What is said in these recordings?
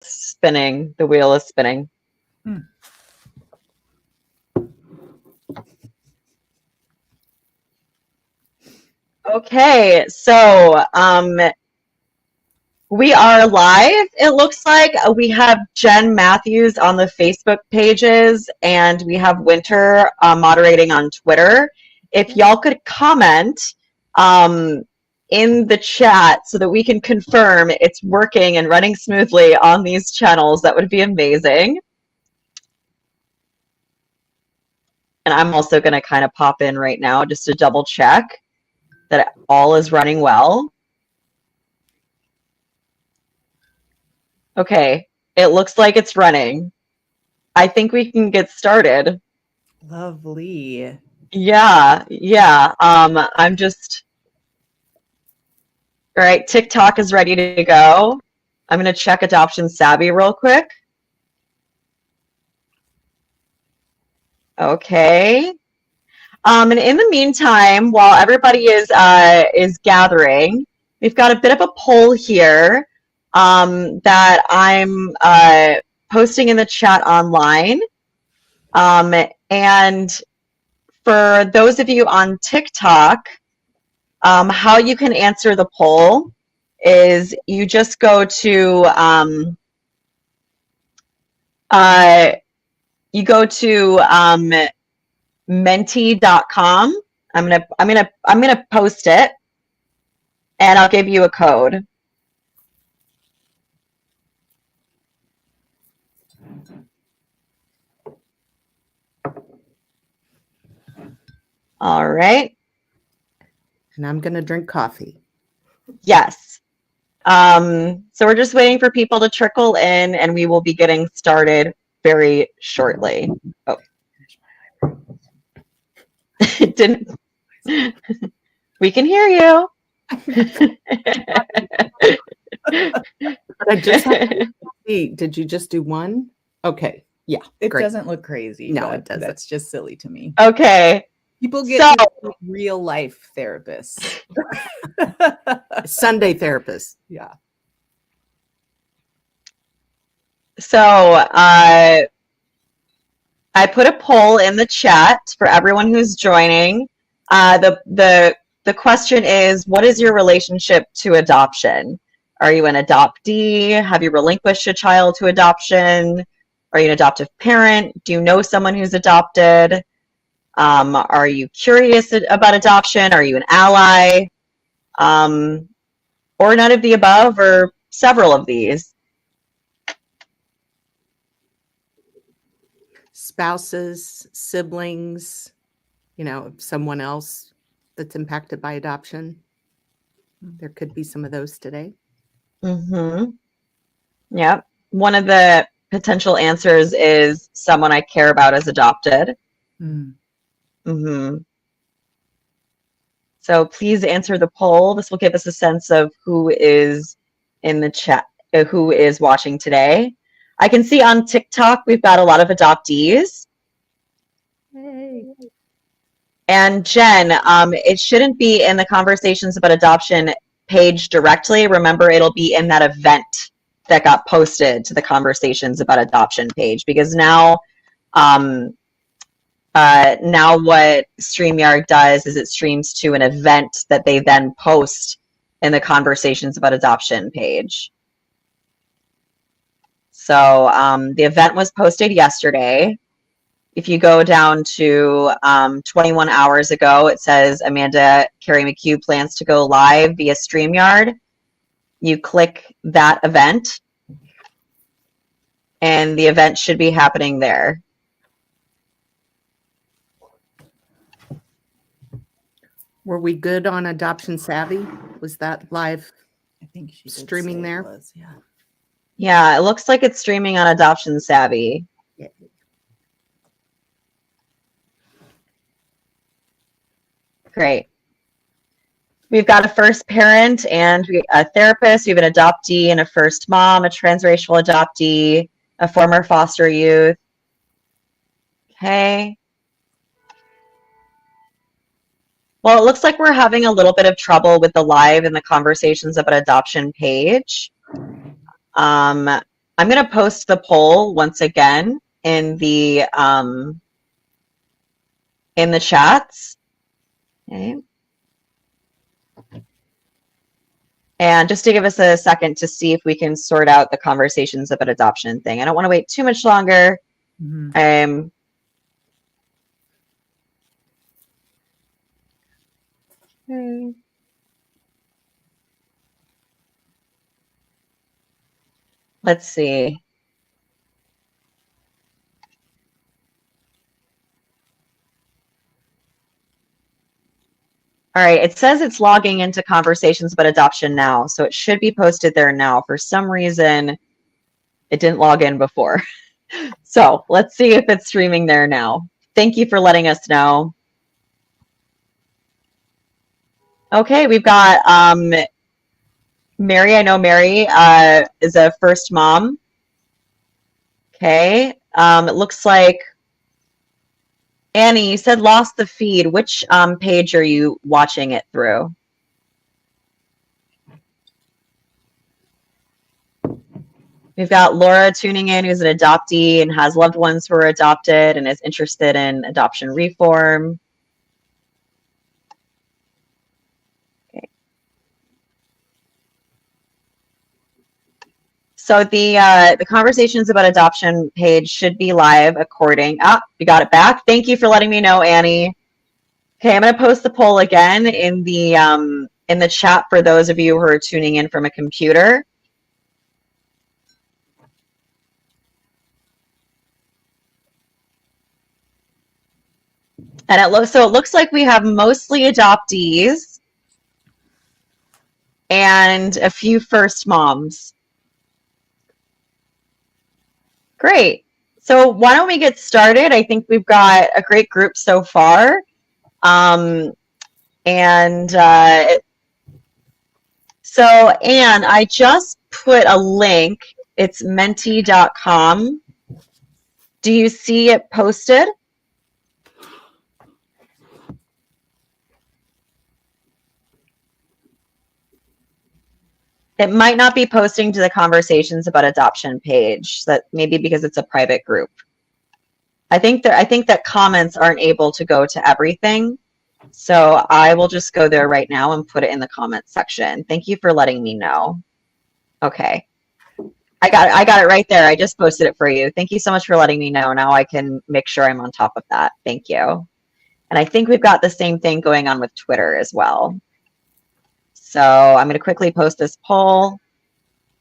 spinning. The wheel is spinning. Okay, so we are live. It looks like we have Jen Matthews on the Facebook pages, and we have Winter moderating on Twitter. If y'all could comment in the chat so that we can confirm it's working and running smoothly on these channels, that would be amazing. And I'm also going to kind of pop in right now just to double check that all is running well. Okay, it looks like it's running. I think we can get started. Lovely. Yeah. I'm just... All right, TikTok is ready to go. I'm going to check Adoption Savvy real quick. Okay. And in the meantime, while everybody is gathering, we've got a bit of a poll here that I'm posting in the chat online. And for those of you on TikTok, how you can answer the poll is you just go to menti.com. I'm gonna post it, and I'll give you a code. All right. And I'm gonna drink coffee. Yes. So we're just waiting for people to trickle in, and we will be getting started very shortly. Oh. It didn't. We can hear you. I just did you just do one? Okay. Yeah. It great. doesn't look crazy. No, it doesn't. That's just silly to me. Okay. People get real life therapists. Sunday therapists. Yeah. So I put a poll in the chat for everyone who's joining. The question is, what is your relationship to adoption? Are you an adoptee? Have you relinquished a child to adoption? Are you an adoptive parent? Do you know someone who's adopted? Are you curious about adoption? Are you an ally? Or none of the above, or several of these? Spouses, siblings, someone else that's impacted by adoption. There could be some of those today. Mm-hmm. Yep. One of the potential answers is someone I care about is adopted. Mm-hmm. So please answer the poll. This will give us a sense of who is in the chat, who is watching today. I can see on TikTok we've got a lot of adoptees. Hey. And Jen, it shouldn't be in the Conversations About Adoption page directly. Remember, it'll be in that event that got posted to the Conversations About Adoption page, because now what StreamYard does is it streams to an event that they then post in the Conversations About Adoption page. So the event was posted yesterday. If you go down to 21 hours ago, it says Amanda Kari McHugh plans to go live via StreamYard. You click that event, and the event should be happening there. Were we good on Adoption Savvy? Was that live? I think she did streaming say there? It was, yeah. Yeah, it looks like it's streaming on Adoption Savvy. Yeah. Great. We've got a first parent and a therapist. We have an adoptee and a first mom, a transracial adoptee, a former foster youth. Okay. Well, it looks like we're having a little bit of trouble with the live and the Conversations About Adoption page. I'm going to post the poll once again in the chats. Okay. And just to give us a second to see if we can sort out the conversations about adoption thing. I don't want to wait too much longer. Okay. Let's see. All right, it says it's logging into conversations about adoption now, so it should be posted there now. For some reason, it didn't log in before. So let's see if it's streaming there now. Thank you for letting us know. Okay, we've got Mary. I know Mary is a first mom. Okay, it looks like Annie, you said lost the feed. Which page are you watching it through? We've got Laura tuning in, who's an adoptee and has loved ones who are adopted and is interested in adoption reform. Okay. So the conversations about adoption page should be live according. You got it back. Thank you for letting me know, Annie. Okay, I'm going to post the poll again in the chat for those of you who are tuning in from a computer. And it looks like we have mostly adoptees and a few first moms. Great. So why don't we get started? I think we've got a great group so far. So Anne, I just put a link. It's menti.com. Do you see it posted? It might not be posting to the conversations about adoption page. That maybe because it's a private group. I think that comments aren't able to go to everything. So I will just go there right now and put it in the comments section. Thank you for letting me know. Okay. I got it right there. I just posted it for you. Thank you so much for letting me know. Now I can make sure I'm on top of that. Thank you. And I think we've got the same thing going on with Twitter as well. So I'm going to quickly post this poll.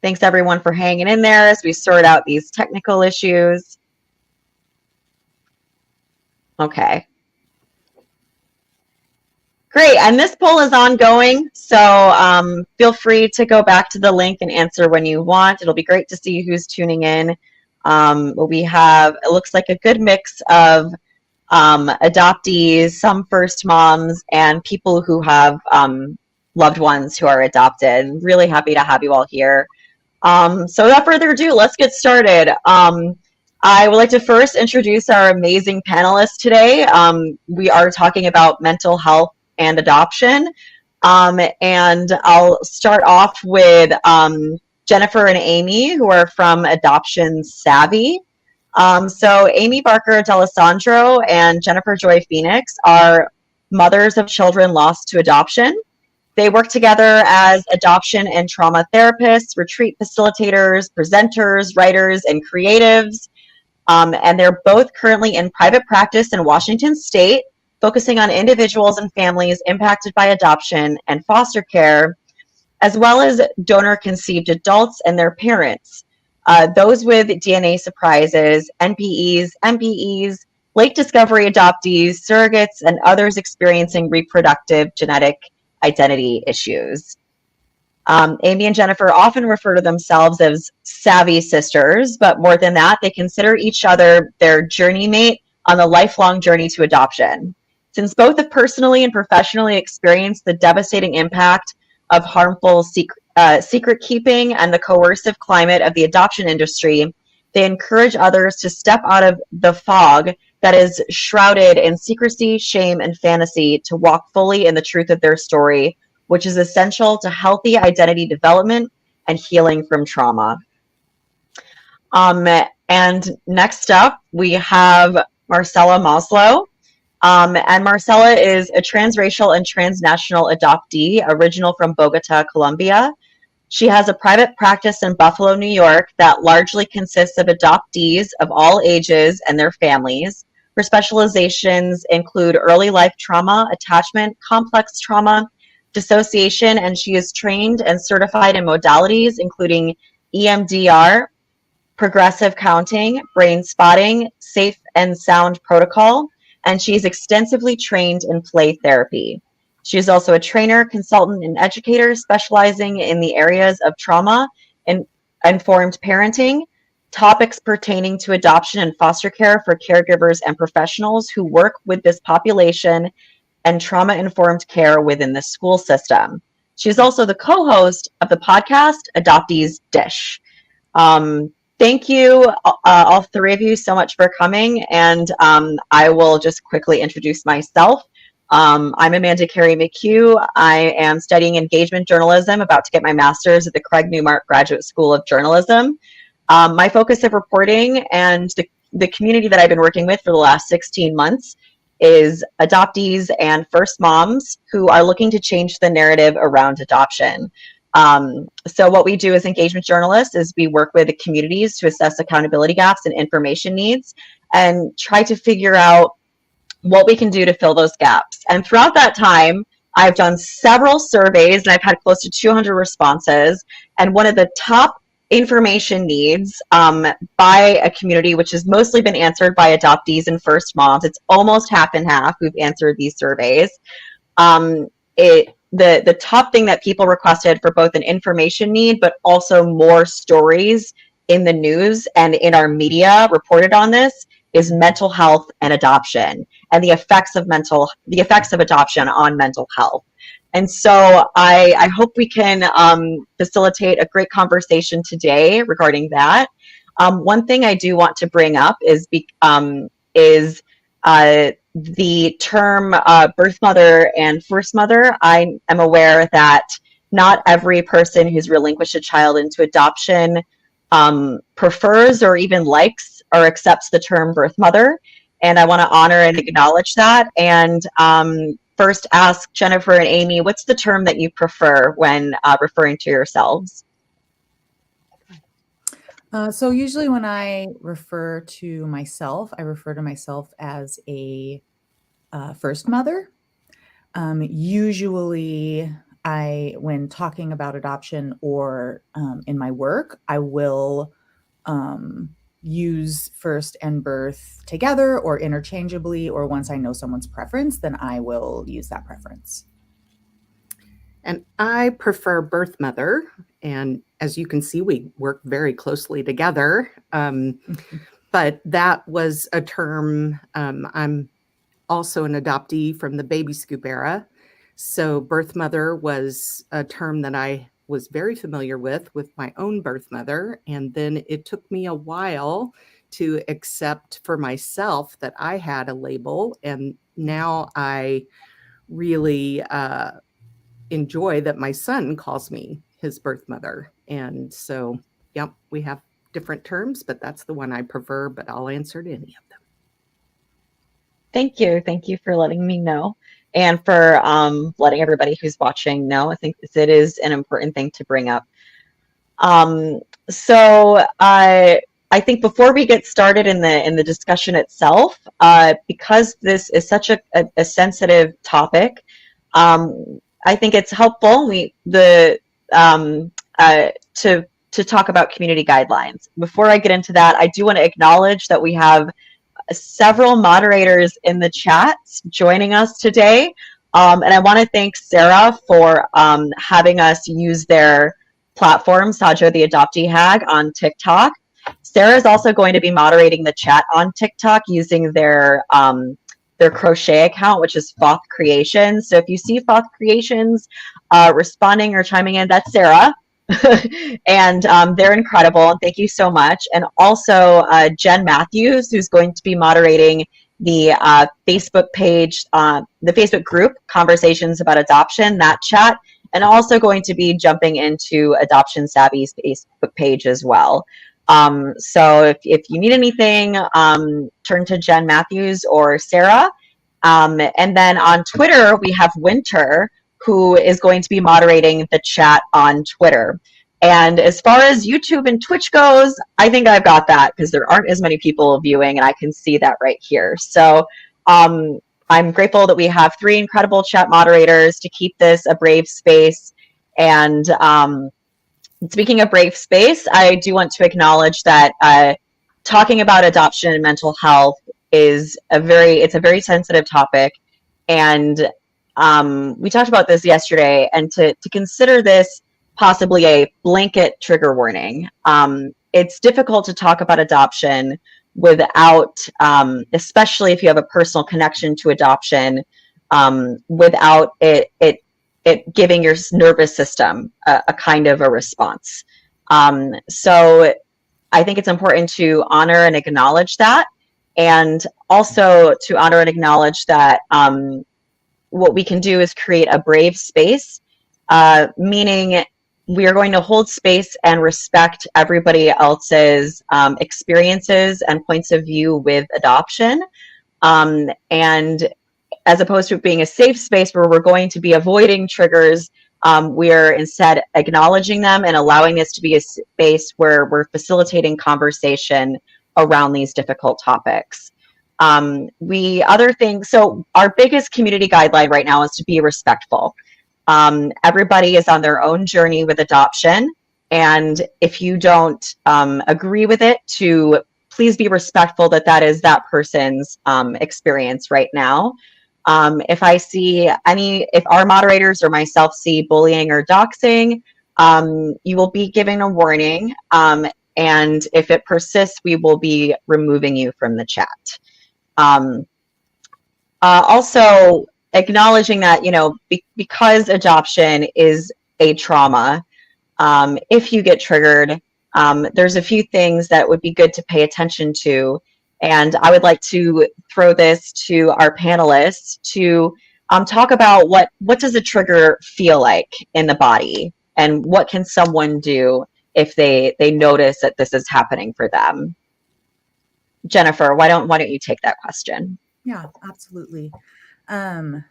Thanks everyone for hanging in there as we sort out these technical issues. Okay. Great, and this poll is ongoing, so feel free to go back to the link and answer when you want. It'll be great to see who's tuning in. We have, it looks like a good mix of adoptees, some first moms, and people who have loved ones who are adopted. Really happy to have you all here. So without further ado, let's get started. I would like to first introduce our amazing panelists today. We are talking about mental health and adoption. And I'll start off with Jennifer and Amy, who are from Adoption Savvy. So Amy Barker D'Alessandro and Jennifer Joy Phoenix are mothers of children lost to adoption. They work together as adoption and trauma therapists, retreat facilitators, presenters, writers, and creatives. And they're both currently in private practice in Washington State, focusing on individuals and families impacted by adoption and foster care, as well as donor-conceived adults and their parents, those with DNA surprises, NPEs, MPEs, late discovery adoptees, surrogates, and others experiencing reproductive genetic identity issues. Amy and Jennifer often refer to themselves as savvy sisters, but more than that, they consider each other their journey mate on the lifelong journey to adoption. Since both have personally and professionally experienced the devastating impact of harmful secret keeping and the coercive climate of the adoption industry, they encourage others to step out of the fog that is shrouded in secrecy, shame, and fantasy to walk fully in the truth of their story, which is essential to healthy identity development and healing from trauma. And next up, we have Marcella Moslow. And Marcella is a transracial and transnational adoptee, original from Bogota, Colombia. She has a private practice in Buffalo, New York that largely consists of adoptees of all ages and their families. Her specializations include early life trauma, attachment, complex trauma, dissociation, and she is trained and certified in modalities including EMDR, progressive counting, brain spotting, safe and sound protocol, and she's extensively trained in play therapy. She is also a trainer, consultant, and educator specializing in the areas of trauma and informed parenting, topics pertaining to adoption and foster care for caregivers and professionals who work with this population, and trauma-informed care within the school system. She's also the co-host of the podcast Adoptee's Dish. Thank you, all three of you, so much for coming. And I will just quickly introduce myself. I'm Amanda Kari McHugh. I am studying engagement journalism, about to get my master's at the Craig Newmark Graduate School of Journalism. My focus of reporting and the community that I've been working with for the last 16 months is adoptees and first moms who are looking to change the narrative around adoption. So what we do as engagement journalists is we work with the communities to assess accountability gaps and information needs and try to figure out what we can do to fill those gaps. And throughout that time, I've done several surveys and I've had close to 200 responses. And one of the top information needs by a community, which has mostly been answered by adoptees and first moms, it's almost half and half who've answered these surveys. The top thing that people requested for both an information need, but also more stories in the news and in our media reported on this, is mental health and adoption and the effects of adoption on mental health. And so I hope we can facilitate a great conversation today regarding that. One thing I do want to bring up is the term birth mother and first mother. I am aware that not every person who's relinquished a child into adoption prefers or even likes or accepts the term birth mother. And I want to honor and acknowledge that. And first ask Jennifer and Amy, what's the term that you prefer when referring to yourselves? So usually when I refer to myself, I refer to myself as a first mother. Usually when talking about adoption or in my work, I will use first and birth together or interchangeably, or once I know someone's preference, then I will use that preference. And I prefer birth mother. And as you can see, we work very closely together. But that was a term. I'm also an adoptee from the baby scoop era. So birth mother was a term that I was very familiar with my own birth mother. And then it took me a while to accept for myself that I had a label. And now I really enjoy that my son calls me his birth mother. And so, yep, we have different terms, but that's the one I prefer, but I'll answer to any of them. Thank you. Thank you for letting me know. And for letting everybody who's watching know. I think it is an important thing to bring up. So I think before we get started in the discussion itself, because this is such a sensitive topic, I think it's helpful to talk about community guidelines. Before I get into that, I do want to acknowledge that we have several moderators in the chat joining us today. And I want to thank Sarah for having us use their platform, Sajo the Adoptee Hag, on TikTok. Sarah is also going to be moderating the chat on TikTok using their crochet account, which is Foth Creations. So if you see Foth Creations responding or chiming in, that's Sarah. And they're incredible. And thank you so much. And also Jen Matthews, who's going to be moderating the Facebook page, the Facebook group, Conversations About Adoption, that chat, and also going to be jumping into Adoption Savvy's Facebook page as well. So if you need anything, turn to Jen Matthews or Sarah. And then on Twitter, we have Winter, who is going to be moderating the chat on Twitter. And as far as YouTube and Twitch goes, I think I've got that because there aren't as many people viewing, and I can see that right here. So I'm grateful that we have 3 incredible chat moderators to keep this a brave space. And speaking of brave space, I do want to acknowledge that talking about adoption and mental health is a very sensitive topic. And we talked about this yesterday, and to consider this possibly a blanket trigger warning. It's difficult to talk about adoption without, especially if you have a personal connection to adoption, without it giving your nervous system a kind of a response. So I think it's important to honor and acknowledge that, and also to honor and acknowledge that what we can do is create a brave space, meaning we are going to hold space and respect everybody else's experiences and points of view with adoption. And as opposed to it being a safe space where we're going to be avoiding triggers, we're instead acknowledging them and allowing this to be a space where we're facilitating conversation around these difficult topics. So our biggest community guideline right now is to be respectful. Everybody is on their own journey with adoption, and if you don't agree with it, to please be respectful that is that person's experience right now. If our moderators or myself see bullying or doxing, you will be given a warning. And if it persists, we will be removing you from the chat. Also, acknowledging that, because adoption is a trauma, if you get triggered, there's a few things that would be good to pay attention to. And I would like to throw this to our panelists to talk about what does a trigger feel like in the body, and what can someone do if they notice that this is happening for them. Jennifer, why don't you take that question? Yeah, absolutely.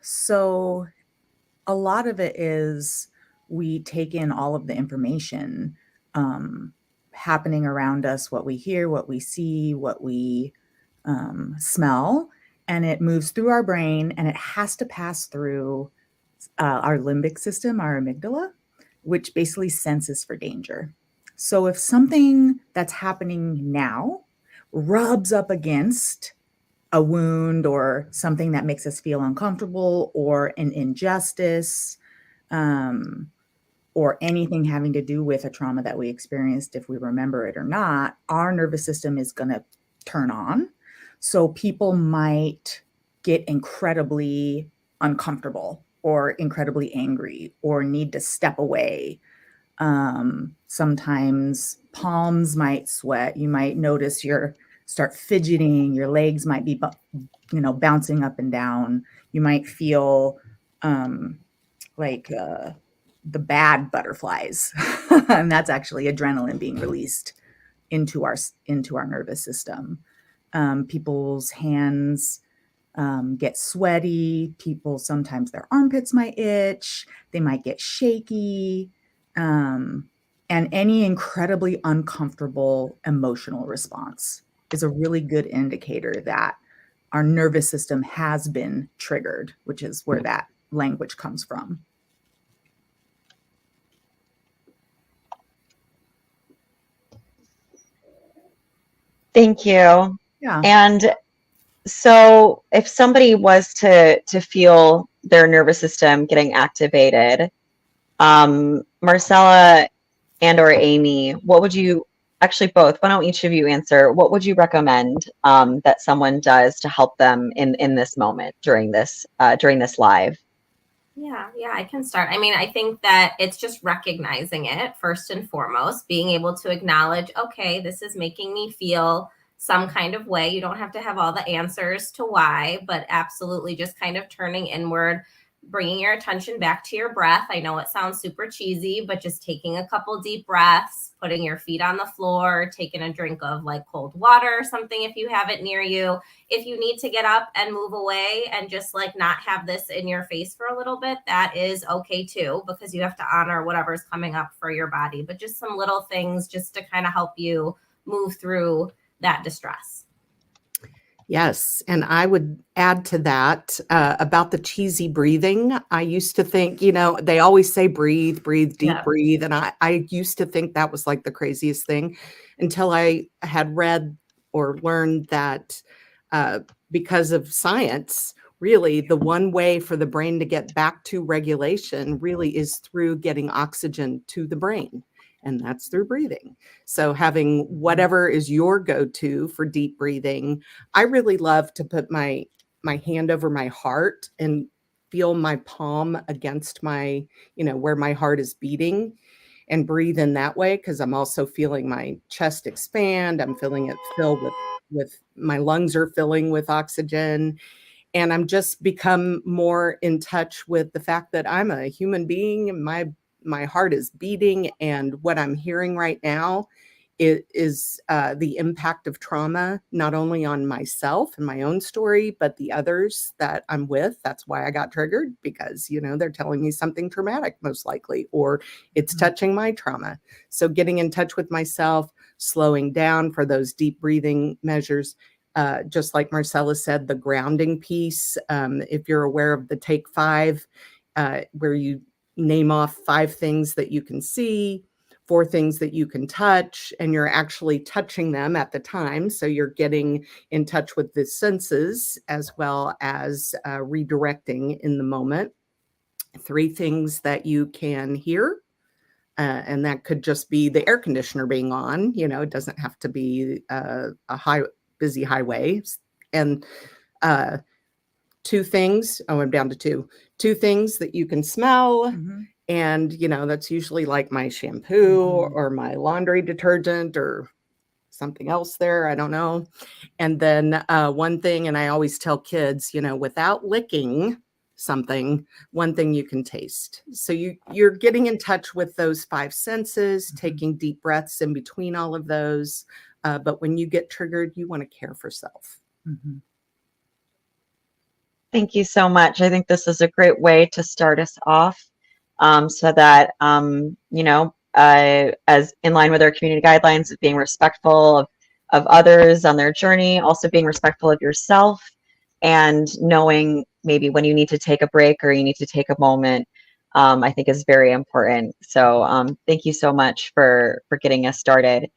So a lot of it is we take in all of the information happening around us, what we hear, what we see, what we smell, and it moves through our brain, and it has to pass through our limbic system, our amygdala, which basically senses for danger. So if something that's happening now rubs up against a wound or something that makes us feel uncomfortable, or an injustice, or anything having to do with a trauma that we experienced, if we remember it or not, our nervous system is going to turn on. So people might get incredibly uncomfortable or incredibly angry or need to step away. Sometimes palms might sweat. You might notice start fidgeting. Your legs might be, bouncing up and down. You might feel like the bad butterflies, and that's actually adrenaline being released into our nervous system. People's hands get sweaty. Sometimes their armpits might itch. They might get shaky. And any incredibly uncomfortable emotional response is a really good indicator that our nervous system has been triggered, which is where that language comes from. Thank you. Yeah. And so if somebody was to feel their nervous system getting activated, Marcella and or Amy, what would you, actually both, why don't each of you answer, what would you recommend that someone does to help them in this moment during this live? Yeah, I can start. I mean, I think that it's just recognizing it first and foremost, being able to acknowledge, okay, this is making me feel some kind of way. You don't have to have all the answers to why, but absolutely just kind of turning inward, bringing your attention back to your breath. I know it sounds super cheesy, but just taking a couple deep breaths, putting your feet on the floor, taking a drink of like cold water or something if you have it near you. If you need to get up and move away and just like not have this in your face for a little bit, that is okay too, because you have to honor whatever's coming up for your body. But just some little things just to kind of help you move through that distress. Yes. And I would add to that about the cheesy breathing. I used to think, they always say breathe, breathe, deep breathe. And I used to think that was like the craziest thing until I had read or learned that because of science, really the one way for the brain to get back to regulation really is through getting oxygen to the brain. And that's through breathing. So having whatever is your go-to for deep breathing, I really love to put my hand over my heart and feel my palm against my, where my heart is beating, and breathe in that way, because I'm also feeling my chest expand. I'm feeling it fill with my lungs are filling with oxygen. And I'm just become more in touch with the fact that I'm a human being and my heart is beating, and what I'm hearing right now is the impact of trauma, not only on myself and my own story, but the others that I'm with. That's why I got triggered, because, they're telling me something traumatic, most likely, or it's touching my trauma. So getting in touch with myself, slowing down for those deep breathing measures. Just like Marcella said, the grounding piece, if you're aware of the Take 5, where you name off 5 things that you can see, 4 things that you can touch, and you're actually touching them at the time. So you're getting in touch with the senses as well as redirecting in the moment. 3 things that you can hear. And that could just be the air conditioner being on. It doesn't have to be a busy highway. And 2 things. Oh, I'm down to 2. 2 things that you can smell. And, that's usually like my shampoo or my laundry detergent or something else there. I don't know. And then 1 thing, and I always tell kids, without licking something, 1 thing you can taste. So you're getting in touch with those 5 senses, taking deep breaths in between all of those. But when you get triggered, you want to care for self. Thank you so much. I think this is a great way to start us off, so that, as in line with our community guidelines of being respectful of others on their journey, also being respectful of yourself, and knowing maybe when you need to take a break or you need to take a moment, I think is very important. So thank you so much for getting us started.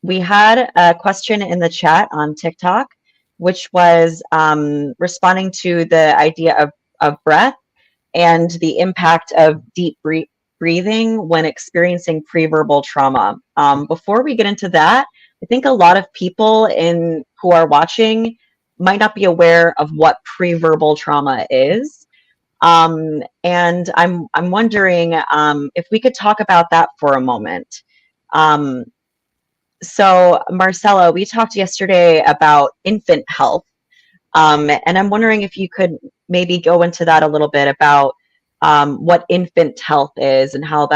We had a question in the chat on TikTok, which was responding to the idea of breath and the impact of deep breathing when experiencing pre-verbal trauma. Before we get into that, I think a lot of people who are watching might not be aware of what pre-verbal trauma is. And I'm wondering if we could talk about that for a moment. So Marcella, we talked yesterday about infant health. And I'm wondering if you could maybe go into that a little bit about what infant health is and how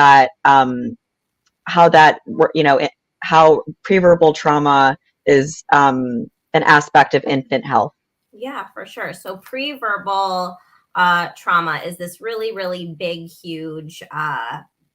pre-verbal trauma is an aspect of infant health. Yeah, for sure. So pre-verbal trauma is this really, really big, huge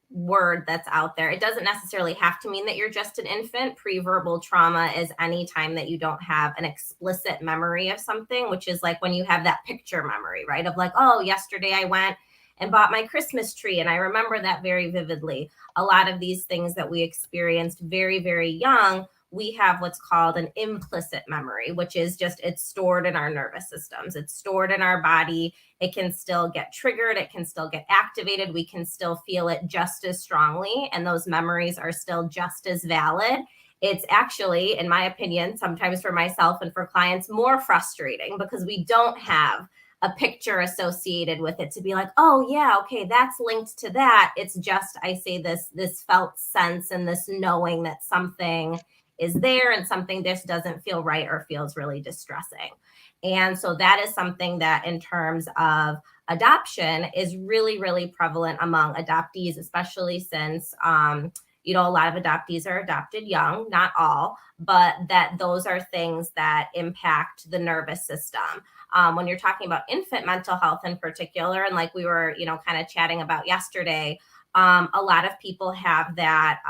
word that's out there. It doesn't necessarily have to mean that you're just an infant. Pre-verbal trauma is any time that you don't have an explicit memory of something, which is like when you have that picture memory, right? Of like, oh, yesterday I went and bought my Christmas tree, and I remember that very vividly. A lot of these things that we experienced very, very young, we have what's called an implicit memory, which is just, it's stored in our nervous systems. It's stored in our body. It can still get triggered. It can still get activated. We can still feel it just as strongly. And those memories are still just as valid. It's actually, in my opinion, sometimes for myself and for clients, more frustrating because we don't have a picture associated with it to be like, oh yeah, okay, that's linked to that. It's just, I say this felt sense and this knowing that something is there and something just doesn't feel right or feels really distressing. And so that is something that in terms of adoption is really, really prevalent among adoptees, especially since, you know, a lot of adoptees are adopted young, not all, but that those are things that impact the nervous system. When you're talking about infant mental health in particular, and like we were, you know, kind of chatting about yesterday, a lot of people have that,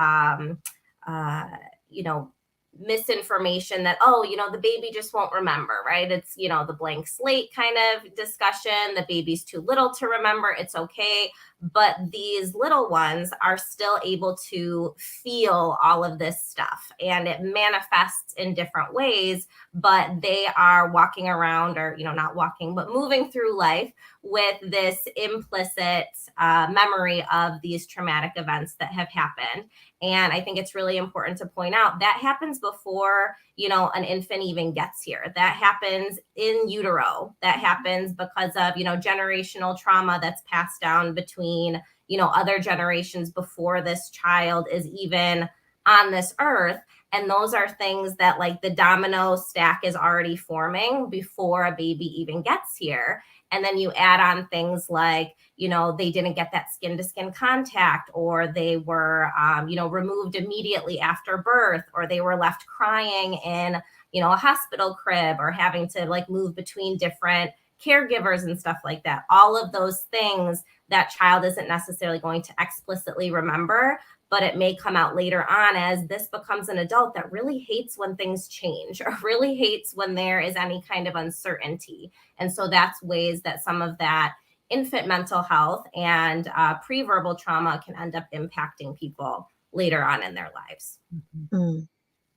you know, misinformation that, oh, you know, the baby just won't remember, right? It's, you know, the blank slate kind of discussion. The baby's too little to remember. It's okay. But these little ones are still able to feel all of this stuff, and it manifests in different ways, but they are walking around, or, you know, not walking, but moving through life with this implicit memory of these traumatic events that have happened. And I think it's really important to point out that happens before, you know, an infant even gets here. That happens in utero. That happens because of, you know, generational trauma that's passed down between, you know, other generations before this child is even on this earth. And those are things that, like, the domino stack is already forming before a baby even gets here. And then you add on things like, you know, they didn't get that skin to skin contact, or they were, you know, removed immediately after birth, or they were left crying in, you know, a hospital crib, or having to like move between different caregivers and stuff like that. All of those things that child isn't necessarily going to explicitly remember, but it may come out later on as this becomes an adult that really hates when things change, or really hates when there is any kind of uncertainty. And so that's ways that some of that infant mental health and pre-verbal trauma can end up impacting people later on in their lives.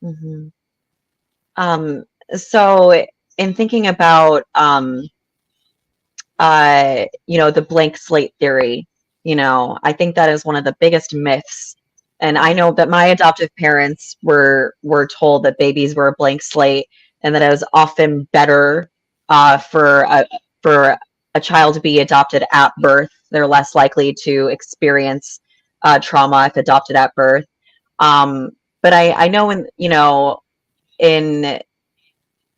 Mm-hmm. So in thinking about, you know, the blank slate theory, you know, I think that is one of the biggest myths. And I know that my adoptive parents were told that babies were a blank slate, and that it was often better for a child to be adopted at birth. They're less likely to experience trauma if adopted at birth. But I know in, you know, in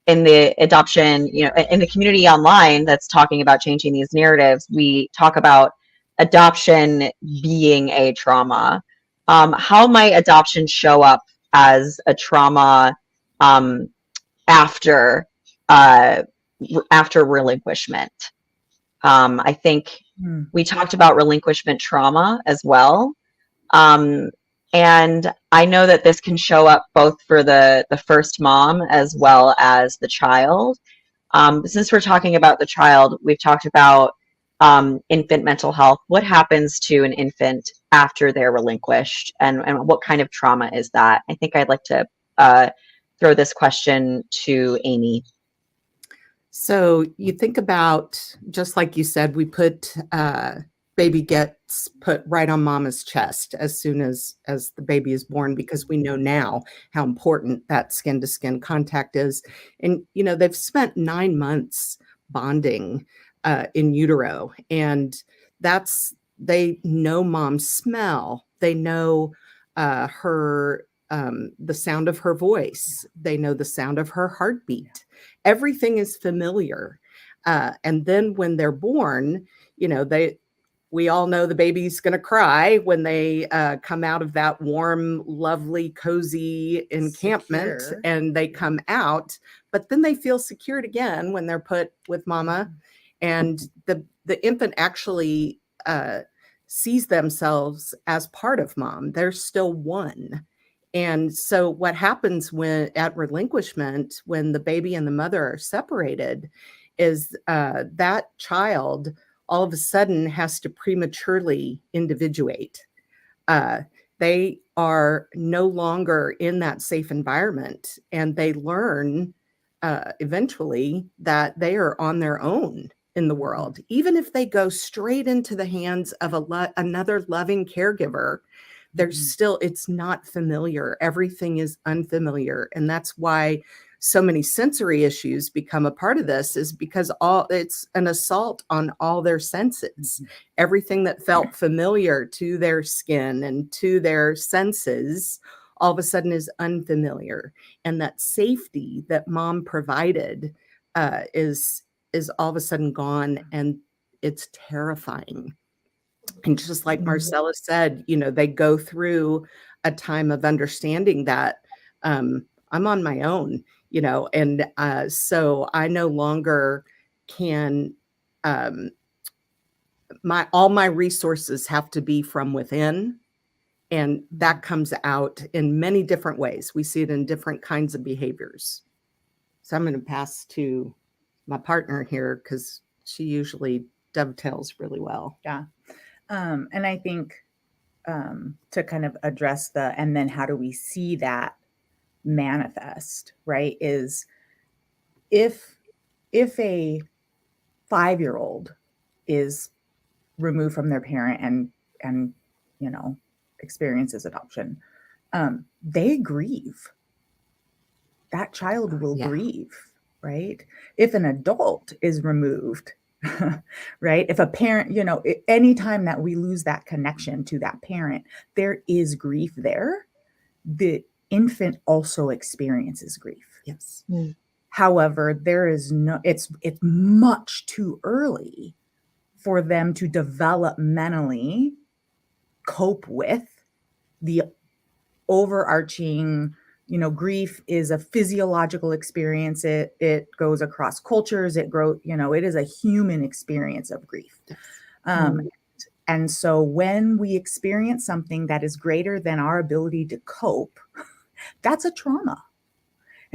the adoption, you know, in the community online that's talking about changing these narratives, we talk about adoption being a trauma. How might adoption show up as a trauma after relinquishment? I think we talked about relinquishment trauma as well. And I know that this can show up both for the first mom as well as the child. Since we're talking about the child, we've talked about infant mental health. What happens to an infant after they're relinquished, and what kind of trauma is that? I think I'd like to throw this question to Amy. So you think about, just like you said, we put baby gets put right on mama's chest as soon as the baby is born, because we know now how important that skin to skin contact is. And, you know, they've spent 9 months bonding in utero, and they know mom's smell. They know her, the sound of her voice. They know the sound of her heartbeat. Everything is familiar. And then when they're born, you know, we all know the baby's going to cry when they come out of that warm, lovely, cozy encampment. Secure. And they come out, but then they feel secured again when they're put with mama. And the infant actually sees themselves as part of mom. They're still one. And so what happens at relinquishment, when the baby and the mother are separated, is that child all of a sudden has to prematurely individuate. They are no longer in that safe environment, and they learn eventually that they are on their own in the world. Even if they go straight into the hands of another loving caregiver, there's still, it's not familiar. Everything is unfamiliar. And that's why so many sensory issues become a part of this, is because it's an assault on all their senses. Everything that felt familiar to their skin and to their senses all of a sudden is unfamiliar. And that safety that mom provided is all of a sudden gone. And it's terrifying. And just like Marcella said, they go through a time of understanding that I'm on my own, and so I no longer can, all my resources have to be from within. And that comes out in many different ways. We see it in different kinds of behaviors. So I'm going to pass to my partner here because she usually dovetails really well. Yeah. And I think to kind of address and then how do we see that manifest, right? Is if a 5-year-old is removed from their parent and experiences adoption, they grieve. That child will grieve, right? If an adult is removed, right? If a parent, anytime that we lose that connection to that parent, there is grief there. The infant also experiences grief. Yes. Mm. However, it's much too early for them to developmentally cope with the overarching, grief is a physiological experience. It goes across cultures. It is a human experience of grief. And so when we experience something that is greater than our ability to cope, that's a trauma.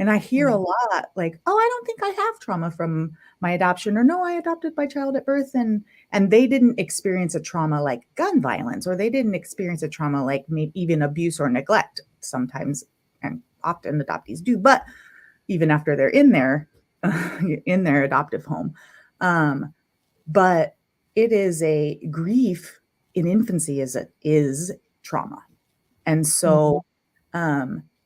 And I hear a lot like, oh, I don't think I have trauma from my adoption, or no, I adopted my child at birth and they didn't experience a trauma like gun violence, or they didn't experience a trauma like maybe even abuse or neglect. Sometimes and often adoptees do, but even after they're in their adoptive home. But it is a grief in infancy is trauma. And so,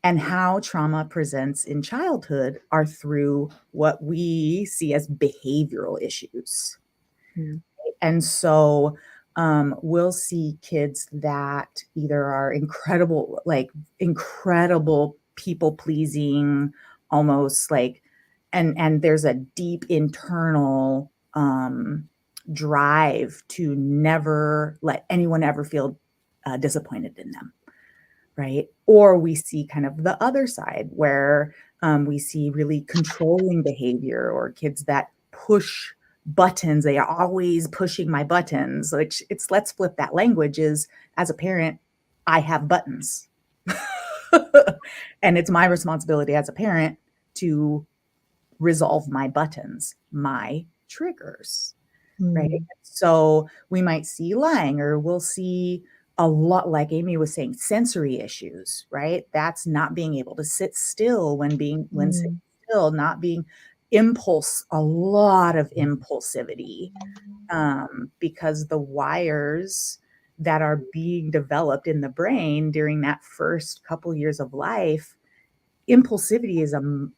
and how trauma presents in childhood are through what we see as behavioral issues. And so we'll see kids that either are incredible people pleasing, almost like, and there's a deep internal drive to never let anyone ever feel disappointed in them. Right. Or we see kind of the other side where we see really controlling behavior, or kids that push buttons. They are always pushing my buttons, which let's flip that language is, as a parent, I have buttons. And it's my responsibility as a parent to resolve my buttons, my triggers. Right. So we might see lying, or we'll see a lot, like Amy was saying, sensory issues, right? That's not being able to sit still when sitting still, not being a lot of impulsivity, because the wires that are being developed in the brain during that first couple years of life, impulsivity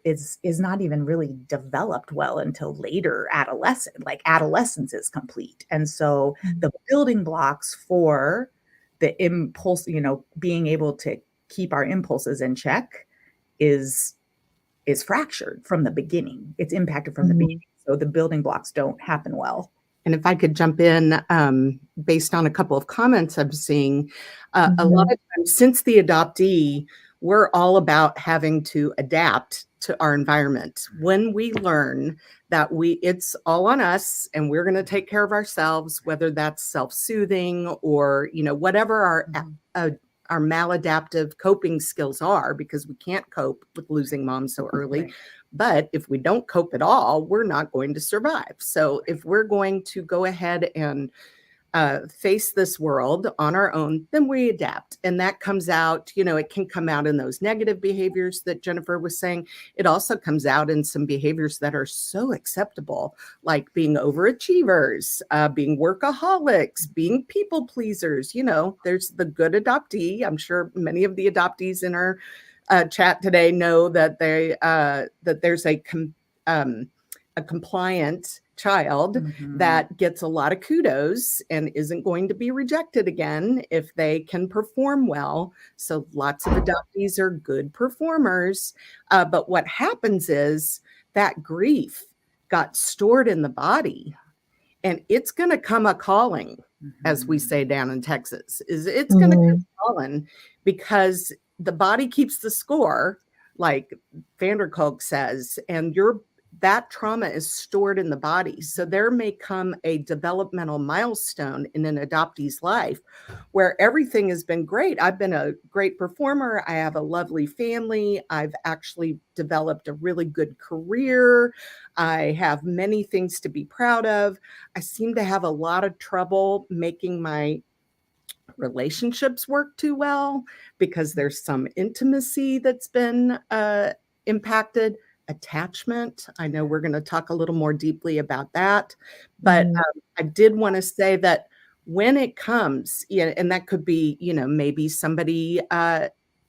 is not even really developed well until later adolescence is complete. And so the building blocks for the impulse, being able to keep our impulses in check is fractured from the beginning. It's impacted from the beginning. So the building blocks don't happen well. And if I could jump in, based on a couple of comments I'm seeing, a lot of times since the adoptee, we're all about having to adapt to our environment. When we learn that it's all on us and we're going to take care of ourselves, whether that's self-soothing or, whatever our maladaptive coping skills are, because we can't cope with losing mom so early. Right. But if we don't cope at all, we're not going to survive. So if we're going to go ahead and face this world on our own, then we adapt. And that comes out, it can come out in those negative behaviors that Jennifer was saying. It also comes out in some behaviors that are so acceptable, like being overachievers, being workaholics, being people pleasers. There's the good adoptee. I'm sure many of the adoptees in our chat today know that that there's a compliant child that gets a lot of kudos and isn't going to be rejected again if they can perform well. So lots of adoptees are good performers. But what happens is that grief got stored in the body. and it's going to come a calling, as we Mhm. say down in Texas, is it's going to come calling, because the body keeps the score, like Vanderkolk says, and that trauma is stored in the body. So there may come a developmental milestone in an adoptee's life where everything has been great. I've been a great performer. I have a lovely family. I've actually developed a really good career. I have many things to be proud of. I seem to have a lot of trouble making my relationships work too well because there's some intimacy that's been impacted. Attachment, I know we're going to talk a little more deeply about that, but I did want to say that when it comes, and that could be, maybe somebody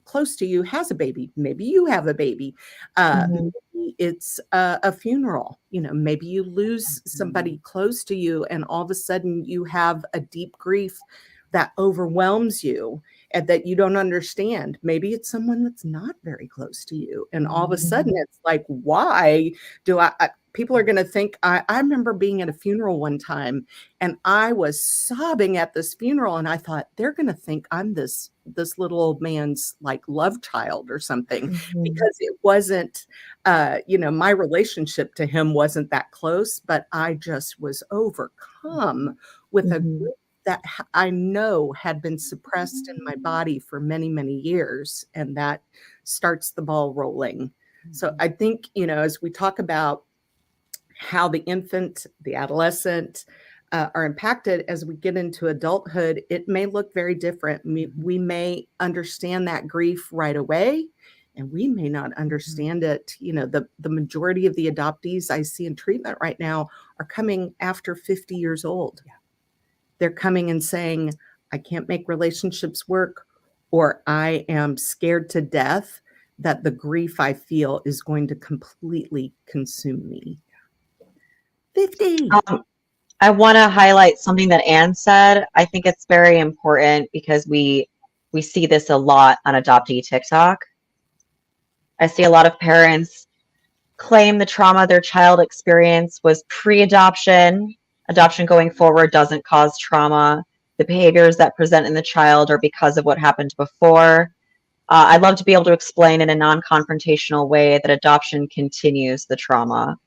close to you has a baby, maybe you have a baby, maybe it's a funeral, maybe you lose somebody close to you, and all of a sudden you have a deep grief that overwhelms you and that you don't understand. Maybe it's someone that's not very close to you. And all of a sudden it's like, why do people are going to think, I remember being at a funeral one time and I was sobbing at this funeral and I thought they're going to think I'm this little old man's like love child or something, because it wasn't, my relationship to him wasn't that close, but I just was overcome with a grief that I know had been suppressed in my body for many, many years. And that starts the ball rolling. So I think, as we talk about how the infant, the adolescent are impacted as we get into adulthood, it may look very different. We may understand that grief right away, and we may not understand it. The majority of the adoptees I see in treatment right now are coming after 50 years old. Yeah. They're coming and saying, I can't make relationships work, or I am scared to death that the grief I feel is going to completely consume me. 50. I want to highlight something that Anne said. I think it's very important because we see this a lot on adoptee TikTok. I see a lot of parents claim the trauma their child experienced was pre-adoption. Adoption going forward doesn't cause trauma. The behaviors that present in the child are because of what happened before. I'd love to be able to explain in a non-confrontational way that adoption continues the trauma.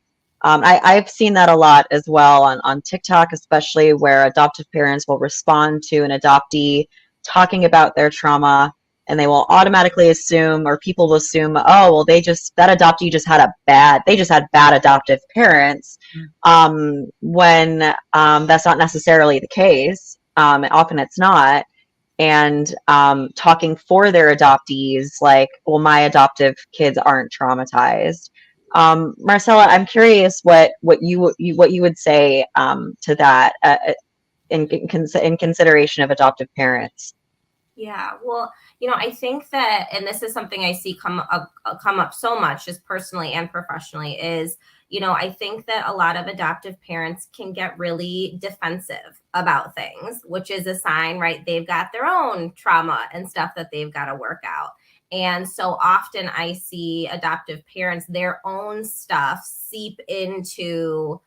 I've seen that a lot as well on TikTok, especially where adoptive parents will respond to an adoptee talking about their trauma, and they will automatically assume, or people will assume, oh, well, that adoptee just had they just had bad adoptive parents, when that's not necessarily the case. Often it's not. And talking for their adoptees, like, well, my adoptive kids aren't traumatized. Marcella, I'm curious what you would say to that in consideration of adoptive parents. Yeah, well, I think that, and this is something I see come up so much, just personally and professionally, is, I think that a lot of adoptive parents can get really defensive about things, which is a sign, right? They've got their own trauma and stuff that they've got to work out. And so often I see adoptive parents, their own stuff seep into,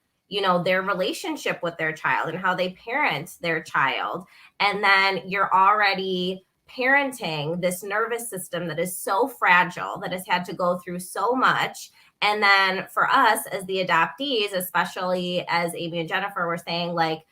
their relationship with their child and how they parent their child. And then you're already parenting this nervous system that is so fragile, that has had to go through so much. And then for us as the adoptees, especially as Amy and Jennifer were saying, like,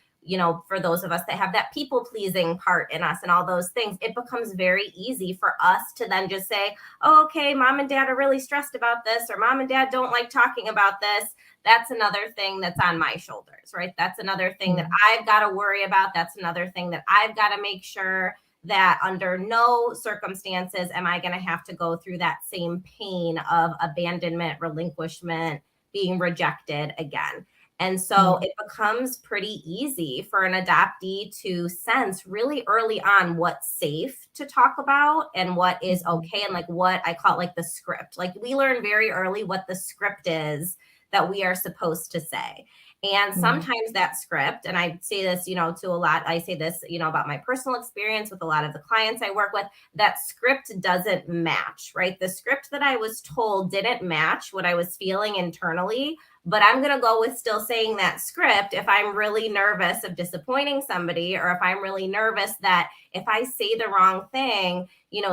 for those of us that have that people pleasing part in us and all those things, it becomes very easy for us to then just say, oh, okay, mom and dad are really stressed about this, or mom and dad don't like talking about this. That's another thing that's on my shoulders, right? That's another thing that I've got to worry about. That's another thing that I've got to make sure that under no circumstances am I going to have to go through that same pain of abandonment, relinquishment, being rejected again. And so it becomes pretty easy for an adoptee to sense really early on what's safe to talk about and what is okay, and like what I call like the script. Like we learn very early what the script is that we are supposed to say. And sometimes that script, and I say this, to a lot, I say this, about my personal experience with a lot of the clients I work with, that script doesn't match, right? The script that I was told didn't match what I was feeling internally, but I'm going to go with still saying that script if I'm really nervous of disappointing somebody, or if I'm really nervous that if I say the wrong thing,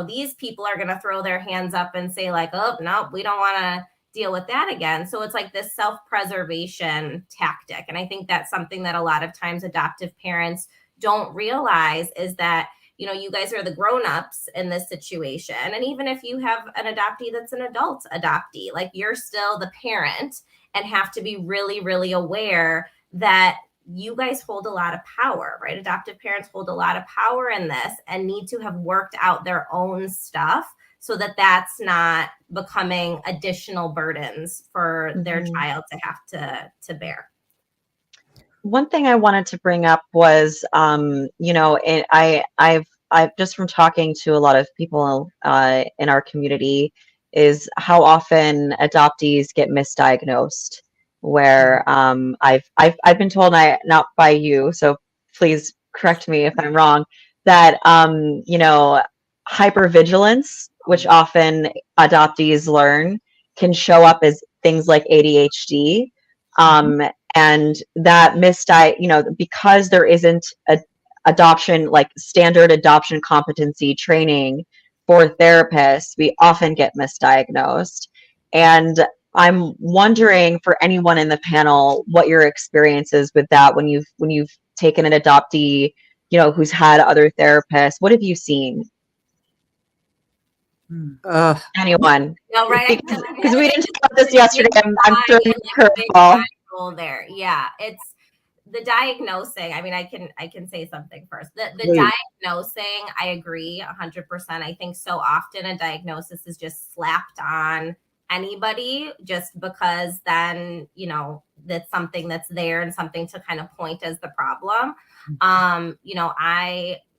these people are going to throw their hands up and say like, oh, no, we don't want to deal with that again. So it's like this self-preservation tactic. And I think that's something that a lot of times adoptive parents don't realize, is that, you guys are the grown-ups in this situation. And even if you have an adoptee that's an adult adoptee, like, you're still the parent and have to be really, really aware that you guys hold a lot of power, right? Adoptive parents hold a lot of power in this and need to have worked out their own stuff so that that's not becoming additional burdens for their child to have to bear. One thing I wanted to bring up was, I've just from talking to a lot of people in our community, is how often adoptees get misdiagnosed. Where I've been told, not by you, so please correct me if I'm wrong, that hypervigilance, which often adoptees learn, can show up as things like ADHD. And that because there isn't a adoption, like standard adoption competency training for therapists, we often get misdiagnosed. And I'm wondering, for anyone in the panel, what your experience is with that when you've taken an adoptee, who's had other therapists. What have you seen? Anyone? No, right? Because we didn't talk about this yesterday. I'm throwing a curveball there. Yeah, it's the diagnosing. I mean, I can say something first. The diagnosing, I agree 100%. I think so often a diagnosis is just slapped on anybody just because then, that's something that's there and something to kind of point as the problem.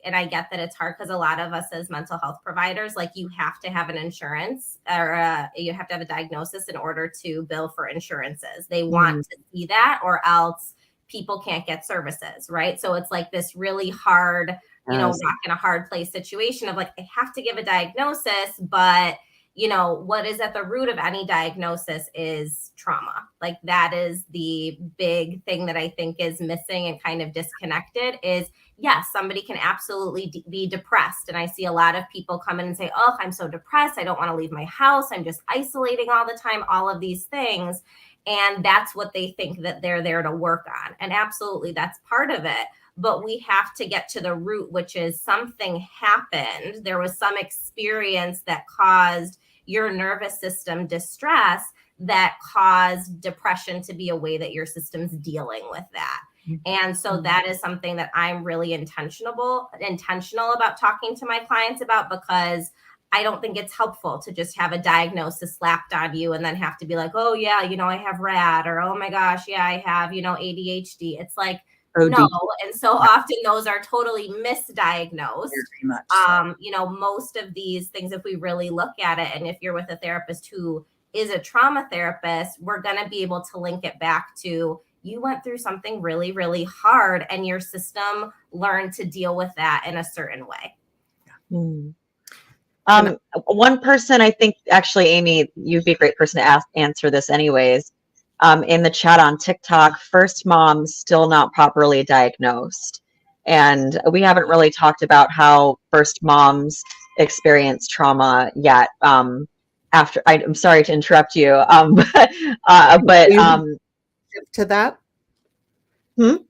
I get that it's hard because a lot of us as mental health providers, like, you have to have an insurance, or you have to have a diagnosis in order to bill for insurances. They want to see that, or else people can't get services, right? So it's like this really hard, rock in a hard place situation of like, I have to give a diagnosis, but what is at the root of any diagnosis is trauma. Like, that is the big thing that I think is missing and kind of disconnected is, yes, somebody can absolutely be depressed. And I see a lot of people come in and say, oh, I'm so depressed. I don't want to leave my house. I'm just isolating all the time, all of these things. And that's what they think that they're there to work on. And absolutely, that's part of it. But we have to get to the root, which is something happened. There was some experience that caused your nervous system distress that caused depression to be a way that your system's dealing with that. And so that is something that I'm really intentional about talking to my clients about, because I don't think it's helpful to just have a diagnosis slapped on you and then have to be like, oh yeah, I have RAD, or oh my gosh, yeah, I have, ADHD. It's like, no. And so often those are totally misdiagnosed. Most of these things, if we really look at it, and if you're with a therapist who is a trauma therapist, we're going to be able to link it back to, you went through something really, really hard and your system learned to deal with that in a certain way. One person, I think, actually, Amy, you'd be a great person to answer this anyways. In the chat on TikTok, first moms still not properly diagnosed. And we haven't really talked about how first moms experience trauma yet. I'm sorry to interrupt you, but shift to that. Do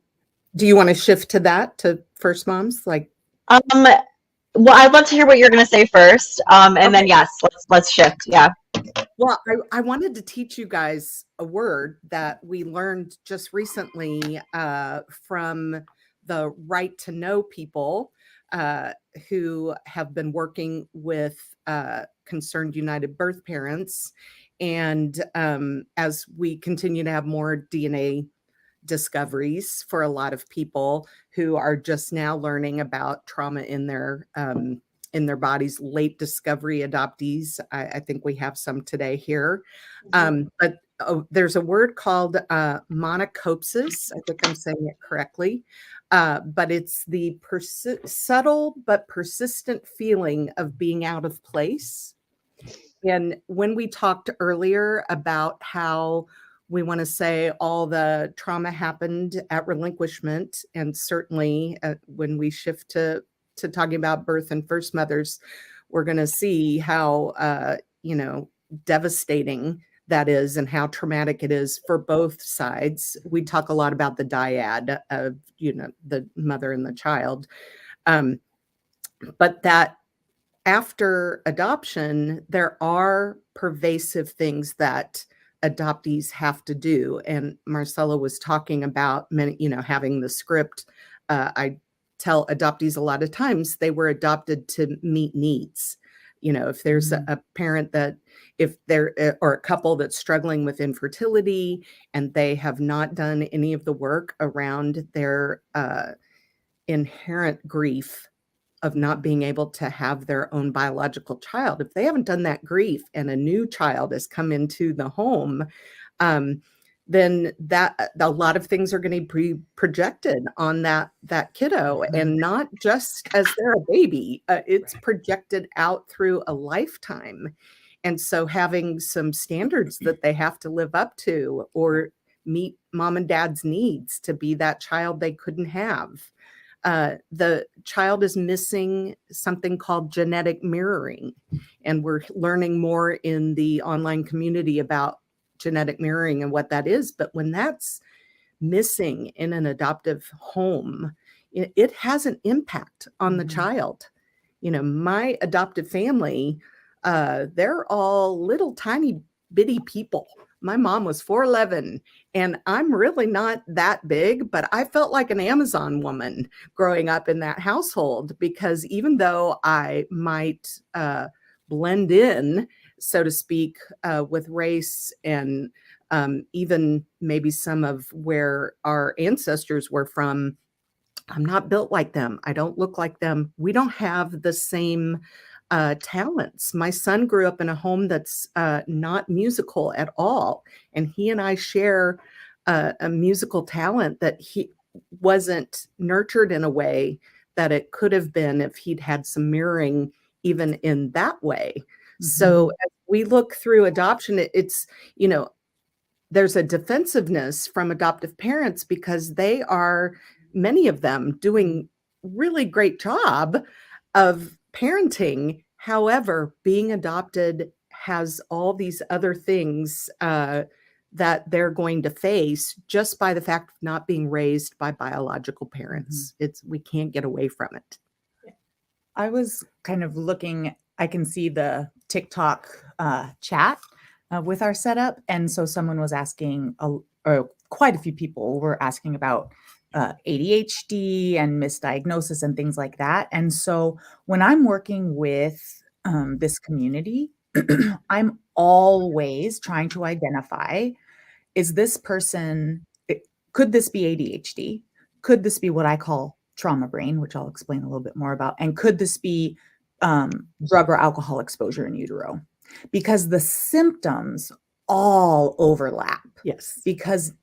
you want to shift to that, to first moms? Like, well, I'd love to hear what you're going to say first, and then yes, let's shift. Yeah. Well, I wanted to teach you guys a word that we learned just recently from the Right to Know people who have been working with Concerned United Birth Parents. And as we continue to have more DNA discoveries for a lot of people who are just now learning about trauma in their bodies, late discovery adoptees. I think we have some today here. But there's a word called monocopsis. I think I'm saying it correctly. But it's the subtle but persistent feeling of being out of place. And when we talked earlier about how we want to say all the trauma happened at relinquishment, and certainly when we shift to talking about birth and first mothers, we're going to see how, devastating that is and how traumatic it is for both sides. We talk a lot about the dyad of, the mother and the child. But that after adoption, there are pervasive things that adoptees have to do. And Marcella was talking about having the script. I tell adoptees a lot of times they were adopted to meet needs. If there's a parent or a couple that's struggling with infertility and they have not done any of the work around their inherent grief of not being able to have their own biological child, if they haven't done that grief and a new child has come into the home, then that a lot of things are going to be projected on that kiddo, and not just as they're a baby, it's projected out through a lifetime. And so having some standards that they have to live up to or meet mom and dad's needs to be that child they couldn't have. The child is missing something called genetic mirroring. And we're learning more in the online community about genetic mirroring and what that is. But when that's missing in an adoptive home, it has an impact on the child. My adoptive family, they're all little tiny bitty people. My mom was 4'11", and I'm really not that big, but I felt like an Amazon woman growing up in that household, because even though I might blend in, so to speak, with race and even maybe some of where our ancestors were from, I'm not built like them. I don't look like them. We don't have the same talents. My son grew up in a home that's not musical at all. And he and I share a musical talent that he wasn't nurtured in a way that it could have been if he'd had some mirroring even in that way. So as we look through adoption, it's, there's a defensiveness from adoptive parents because they are, many of them, doing really great job of parenting. However, being adopted has all these other things that they're going to face just by the fact of not being raised by biological parents. We can't get away from it. I was kind of looking, I can see the TikTok chat with our setup. And so someone was asking, or quite a few people were asking about ADHD and misdiagnosis and things like that. And so when I'm working with this community, I'm always trying to identify, is this person, could this be ADHD? Could this be what I call trauma brain, which I'll explain a little bit more about? And could this be drug or alcohol exposure in utero? Because the symptoms all overlap. Yes. Because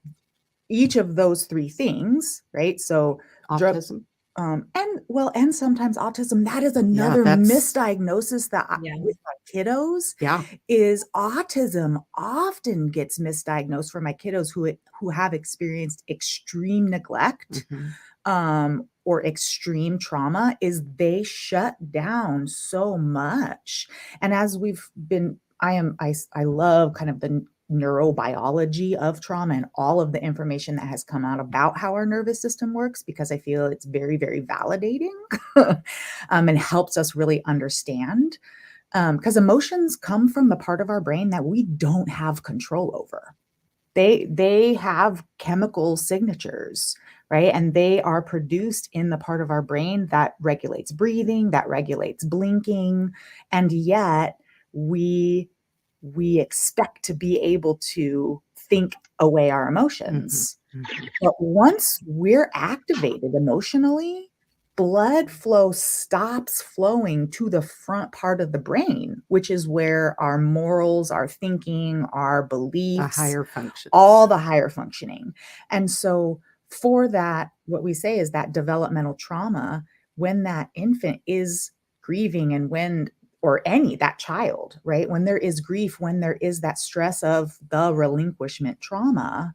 each of those three things, right? So Autism. And sometimes autism, that is another misdiagnosis that with my kiddos is autism often gets misdiagnosed for my kiddos who have experienced extreme neglect or extreme trauma, is they shut down so much. And as we've been, I love kind of the neurobiology of trauma and all of the information that has come out about how our nervous system works, because I feel it's very, very validating and helps us really understand. Because emotions come from the part of our brain that we don't have control over. They have chemical signatures, right? And they are produced in the part of our brain that regulates breathing, that regulates blinking. And yet we expect to be able to think away our emotions. But once we're activated emotionally, blood flow stops flowing to the front part of the brain, which is where our morals, our thinking, our The beliefs, higher functions. all the higher functioning. And so for that, what we say is that developmental trauma, when that infant is grieving and that child, right? When there is grief, when there is that stress of the relinquishment trauma,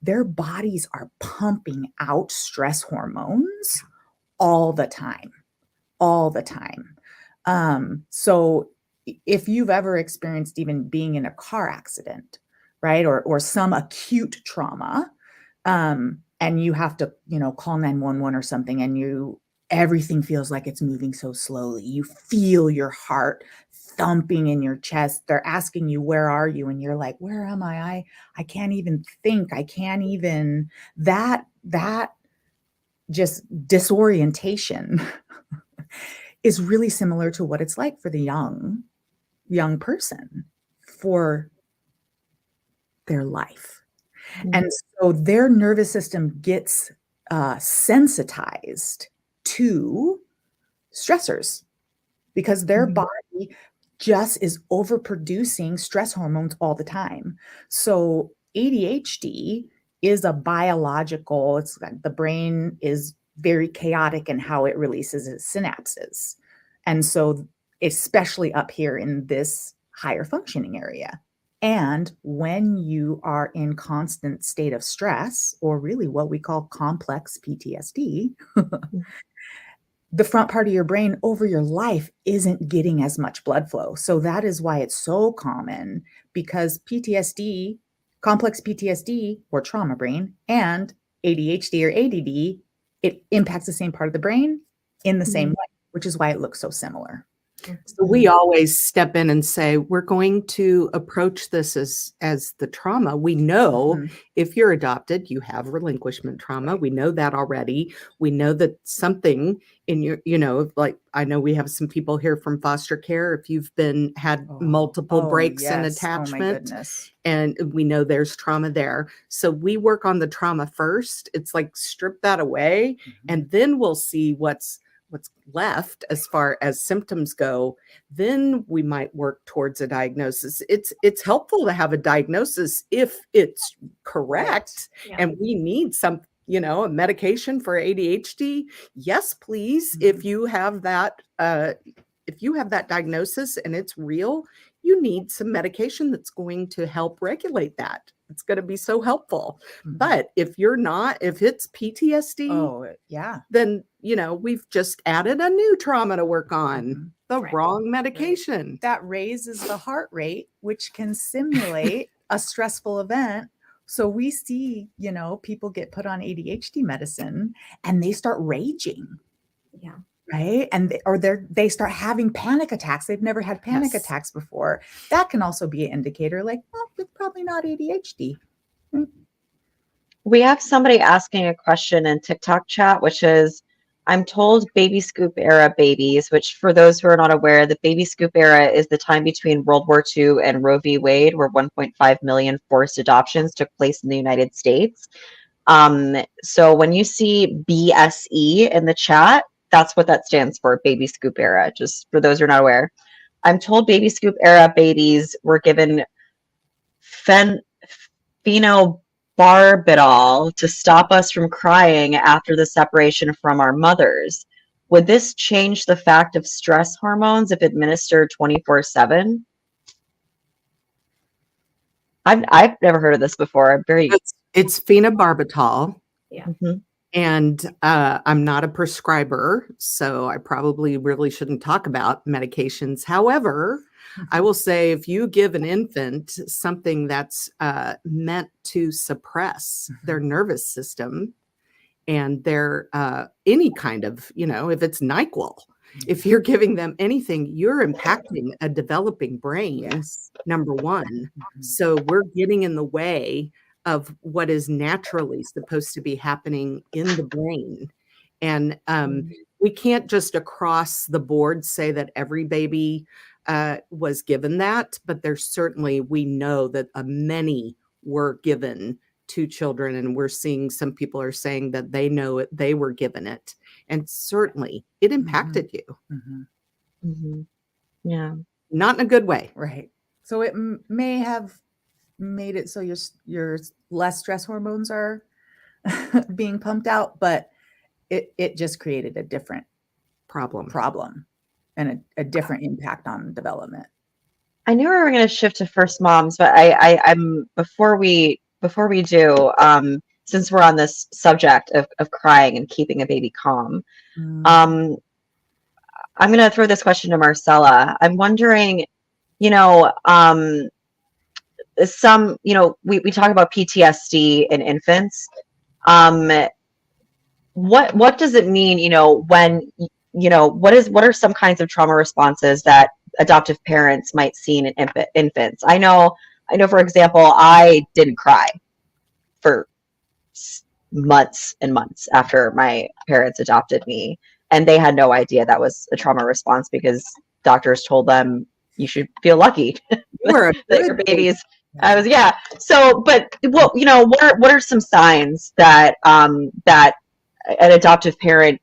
their bodies are pumping out stress hormones all the time, all the time. So if you've ever experienced even being in a car accident, right, or some acute trauma, and you have to, call 911 or something, and everything feels like it's moving so slowly. You feel your heart thumping in your chest. They're asking you, where are you? And you're like, where am I? I can't even think. I can't even, that just disorientation is really similar to what it's like for the young person for their life. And so their nervous system gets sensitized to stressors because their body just is overproducing stress hormones all the time. So ADHD is a biological, it's like the brain is very chaotic in how it releases its synapses. And so especially up here in this higher functioning area. And when you are in constant state of stress, or really what we call complex PTSD, the front part of your brain over your life isn't getting as much blood flow. So that is why it's so common, because PTSD, complex PTSD or trauma brain, and ADHD or ADD, it impacts the same part of the brain in the same way, which is why it looks so similar. So we always step in and say, we're going to approach this as the trauma. We know if you're adopted, you have relinquishment trauma. We know that already. We know that something in your, like, I know we have some people here from foster care. If you've had multiple breaks in attachment, and we know there's trauma there. So we work on the trauma first. It's like strip that away, and then we'll see what's left as far as symptoms go. Then we might work towards a diagnosis. It's helpful to have a diagnosis if it's correct. Yeah. And we need some, a medication for ADHD. Yes, please. If you have that, diagnosis and it's real, you need some medication that's going to help regulate that. It's going to be so helpful. But if it's PTSD, then, we've just added a new trauma to work on, the wrong medication. Right. That raises the heart rate, which can simulate a stressful event. So we see, people get put on ADHD medicine and they start raging. Yeah. Right. And they start having panic attacks. They've never had panic attacks before. That can also be an indicator like, well, it's probably not ADHD. We have somebody asking a question in TikTok chat, which is, I'm told baby scoop era babies, which for those who are not aware, the baby scoop era is the time between World War II and Roe v. Wade, where 1.5 million forced adoptions took place in the United States. So when you see BSE in the chat, that's what that stands for, baby scoop era, just for those who are not aware. I'm told baby scoop era babies were given phenobarbital to stop us from crying after the separation from our mothers. Would this change the fact of stress hormones if administered 24/7? I've never heard of this before. It's phenobarbital. Yeah. And I'm not a prescriber, so I probably really shouldn't talk about medications. However, I will say if you give an infant something that's meant to suppress their nervous system and their any kind of, if it's NyQuil, if you're giving them anything, you're impacting a developing brain, number one. So we're getting in the way of what is naturally supposed to be happening in the brain. And we can't just across the board say that every baby was given that, but we know that many were given to children, and we're seeing some people are saying that they know it, they were given it. And certainly it impacted you, Yeah. not in a good way. Right. So it may have made it so your less stress hormones are being pumped out, but it just created a different problem and a different impact on development. I knew we were going to shift to first moms, but I'm before we do, since we're on this subject of crying and keeping a baby calm, I'm going to throw this question to Marcella. I'm wondering, you know, we talk about PTSD in infants. What does it mean, when, what are some kinds of trauma responses that adoptive parents might see in infants? I know, for example, I didn't cry for months and months after my parents adopted me, and they had no idea that was a trauma response because doctors told them you should feel lucky You were a that your good baby's. So, but what are some signs that that an adoptive parent,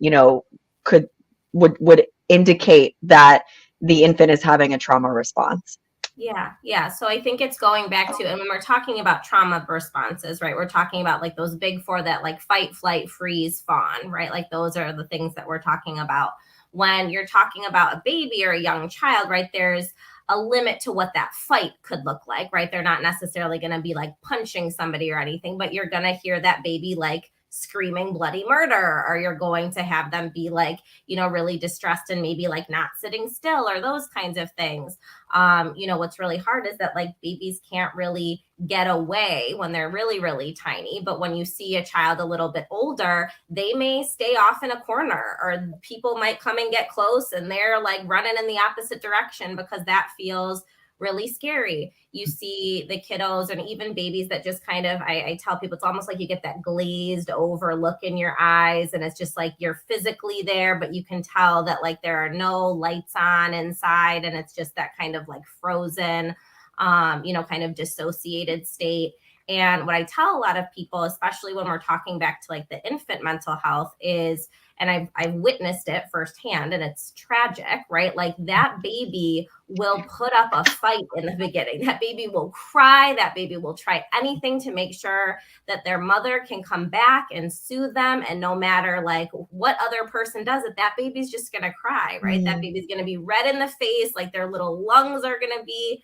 would indicate that the infant is having a trauma response? Yeah. So I think it's going back to, and when we're talking about trauma responses, right, we're talking about like those big four that like fight, flight, freeze, fawn, right? Like those are the things that we're talking about. When you're talking about a baby or a young child, right, there's a limit to what that fight could look like, right? They're not necessarily going to be like punching somebody or anything, but you're going to hear that baby like screaming bloody murder, or you're going to have them be like, really distressed and maybe like not sitting still or those kinds of things. What's really hard is that like babies can't really get away when they're really, really tiny. But when you see a child a little bit older, they may stay off in a corner, or people might come and get close and they're like running in the opposite direction because that feels really scary. You see the kiddos and even babies that just kind of, I tell people, it's almost like you get that glazed over look in your eyes, and it's just like you're physically there, but you can tell that like there are no lights on inside, and it's just that kind of like frozen, kind of dissociated state. And what I tell a lot of people, especially when we're talking back to like the infant mental health, is, and I've witnessed it firsthand, and it's tragic, right? Like that baby will put up a fight in the beginning. That baby will cry. That baby will try anything to make sure that their mother can come back and soothe them. And no matter like what other person does it, that baby's just going to cry, right? That baby's going to be red in the face. Like their little lungs are going to be,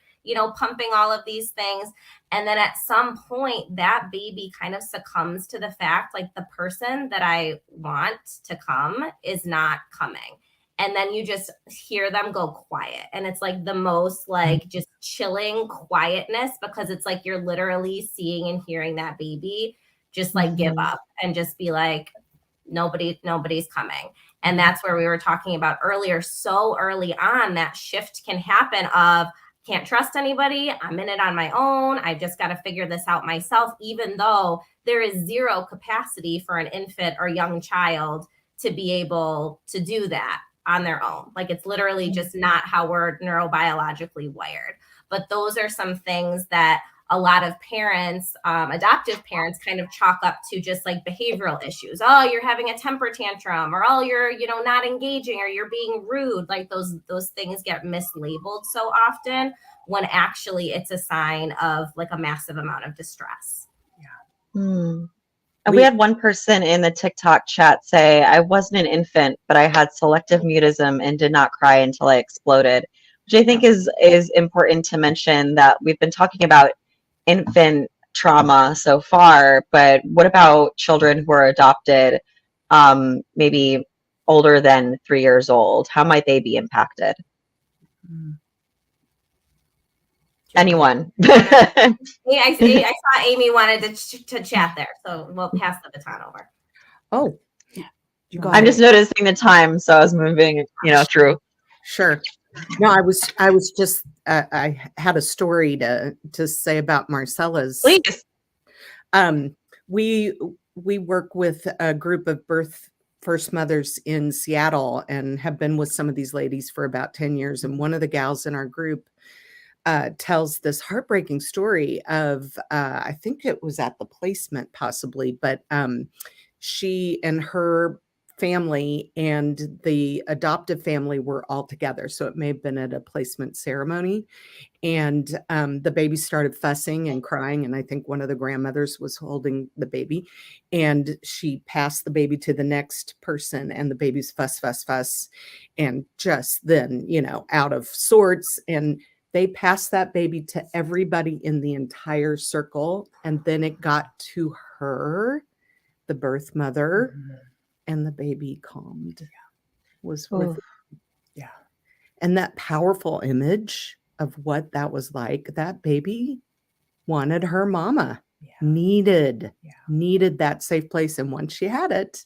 pumping all of these things. And then at some point, that baby kind of succumbs to the fact, like the person that I want to come is not coming. And then you just hear them go quiet. And it's like the most like just chilling quietness, because it's like you're literally seeing and hearing that baby just like give up and just be like, nobody's coming. And that's where we were talking about earlier. So early on, that shift can happen of, can't trust anybody. I'm in it on my own. I just got to figure this out myself, even though there is zero capacity for an infant or young child to be able to do that on their own. Like it's literally just not how we're neurobiologically wired. But those are some things that a lot of parents, adoptive parents, kind of chalk up to just like behavioral issues. Oh, you're having a temper tantrum, or oh, you're, not engaging, or you're being rude. Like those things get mislabeled so often, when actually it's a sign of like a massive amount of distress. And we had one person in the TikTok chat say, I wasn't an infant, but I had selective mutism and did not cry until I exploded, which I think is important to mention, that we've been talking about infant trauma so far, but what about children who are adopted, maybe older than 3 years old? How might they be impacted? Anyone? I saw Amy wanted to chat there, so we'll pass the baton over. Oh, I'm just noticing the time, so I was moving, through. Sure. No, I was just, I had a story to say about Marcella's. Please. We work with a group of first mothers in Seattle, and have been with some of these ladies for about 10 years. And one of the gals in our group tells this heartbreaking story of, I think it was at the placement possibly, but she and her family and the adoptive family were all together. So it may have been at a placement ceremony. And the baby started fussing and crying. And I think one of the grandmothers was holding the baby. And she passed the baby to the next person. And the baby's fuss, fuss, fuss. And just then, out of sorts. And they passed that baby to everybody in the entire circle. And then it got to her, the birth mother. And the baby calmed, was with Ooh. Yeah. And that powerful image of what that was like, that baby wanted her mama, needed that safe place. And once she had it,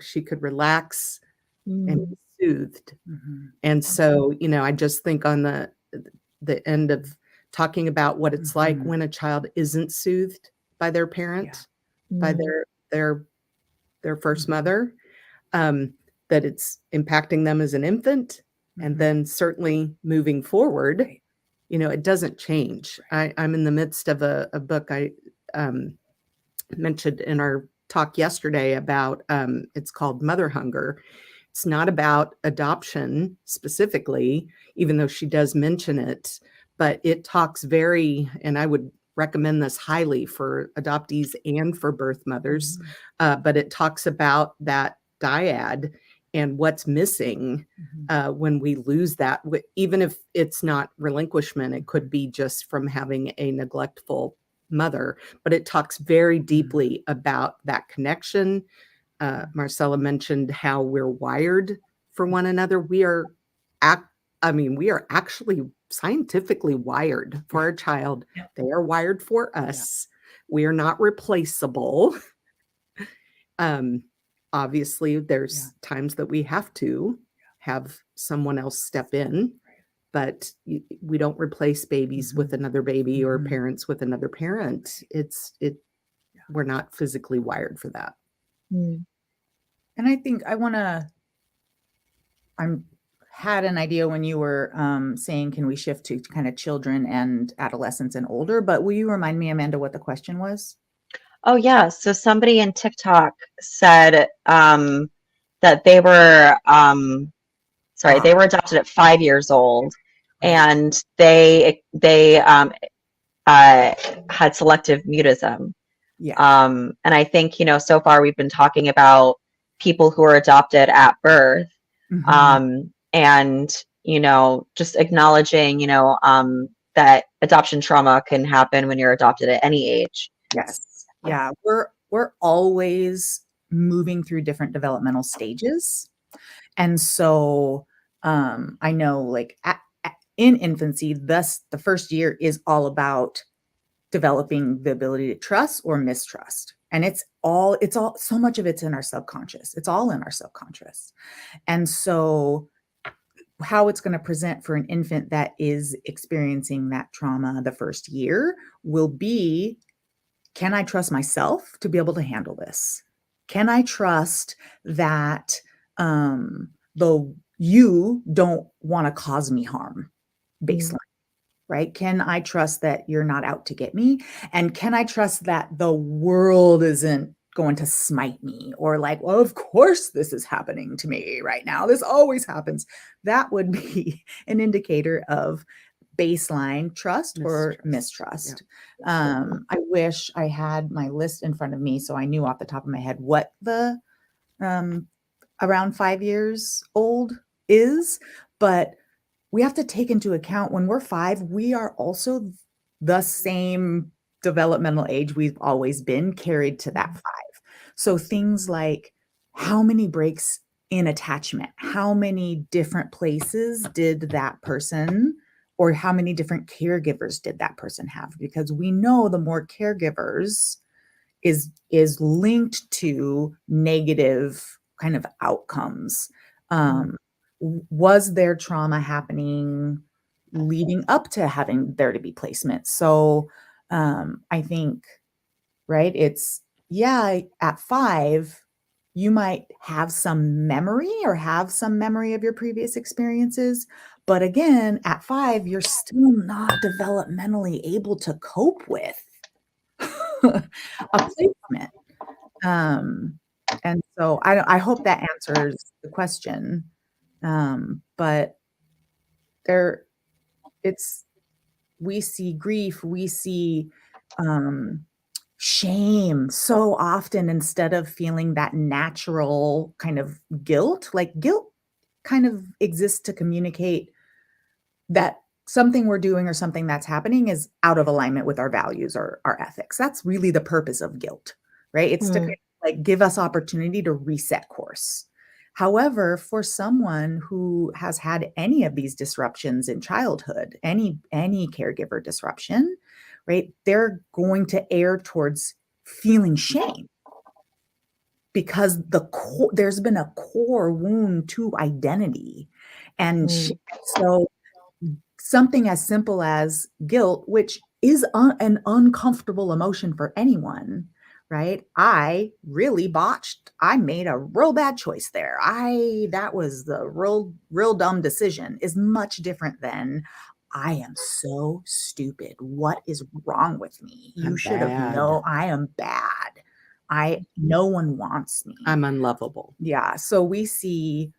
she could relax and be soothed. And so, I just think on the end of talking about what it's like when a child isn't soothed by their parent, by their first mother, that it's impacting them as an infant. And then certainly moving forward, it doesn't change. I'm in the midst of a book I mentioned in our talk yesterday about, it's called Mother Hunger. It's not about adoption specifically, even though she does mention it, but it talks and I would recommend this highly for adoptees and for birth mothers, but it talks about that dyad and what's missing when we lose that. Even if it's not relinquishment, it could be just from having a neglectful mother, but it talks very deeply about that connection. Marcella mentioned how we're wired for one another. We are actually scientifically wired for our child. They are wired for us. We are not replaceable. Obviously, there's times that we have to have someone else step in, but we don't replace babies with another baby or parents with another parent. We're not physically wired for that. And I think had an idea when you were saying, can we shift to kind of children and adolescents and older? But will you remind me, Amanda, what the question was? Oh, yeah. So somebody in TikTok said that they were, they were adopted at 5 years old, and they had selective mutism. And I think, so far we've been talking about people who are adopted at birth. And, just acknowledging, that adoption trauma can happen when you're adopted at any age. Yes. Yeah. We're always moving through different developmental stages. And so I know in infancy, thus the first year is all about developing the ability to trust or mistrust. And it's all so much of it's in our subconscious. It's all in our subconscious. And so how it's going to present for an infant that is experiencing that trauma the first year will be, can I trust myself to be able to handle this? Can I trust that though you don't want to cause me harm? Baseline, right? Can I trust that you're not out to get me? And can I trust that the world isn't going to smite me, or well, of course this is happening to me right now. This always happens. That would be an indicator of baseline trust or mistrust. I wish I had my list in front of me so I knew off the top of my head what the around 5 years old is, but we have to take into account when we're 5, we are also the same developmental age we've always been, carried to that 5. So things like how many breaks in attachment, how many different places did that person, or how many different caregivers did that person have? Because we know the more caregivers is linked to negative kind of outcomes. Was there trauma happening leading up to having there to be placement? So I think, right, it's, at 5, you might have some memory of your previous experiences. But again, at 5, you're still not developmentally able to cope with a placement. And so I hope that answers the question. But we see grief, we see shame so often instead of feeling that natural kind of guilt. Like guilt kind of exists to communicate that something we're doing or something that's happening is out of alignment with our values or our ethics. That's really the purpose of guilt, right? It's to like give us opportunity to reset course. However, for someone who has had any of these disruptions in childhood, any caregiver disruption, right, they're going to err towards feeling shame because there's been a core wound to identity. And so something as simple as guilt, which is an uncomfortable emotion for anyone, right? I really botched. I made a real bad choice there. That was the real dumb decision, is much different than I am so stupid. What is wrong with me? You should have known I am bad. No one wants me. I'm unlovable. Yeah. So we see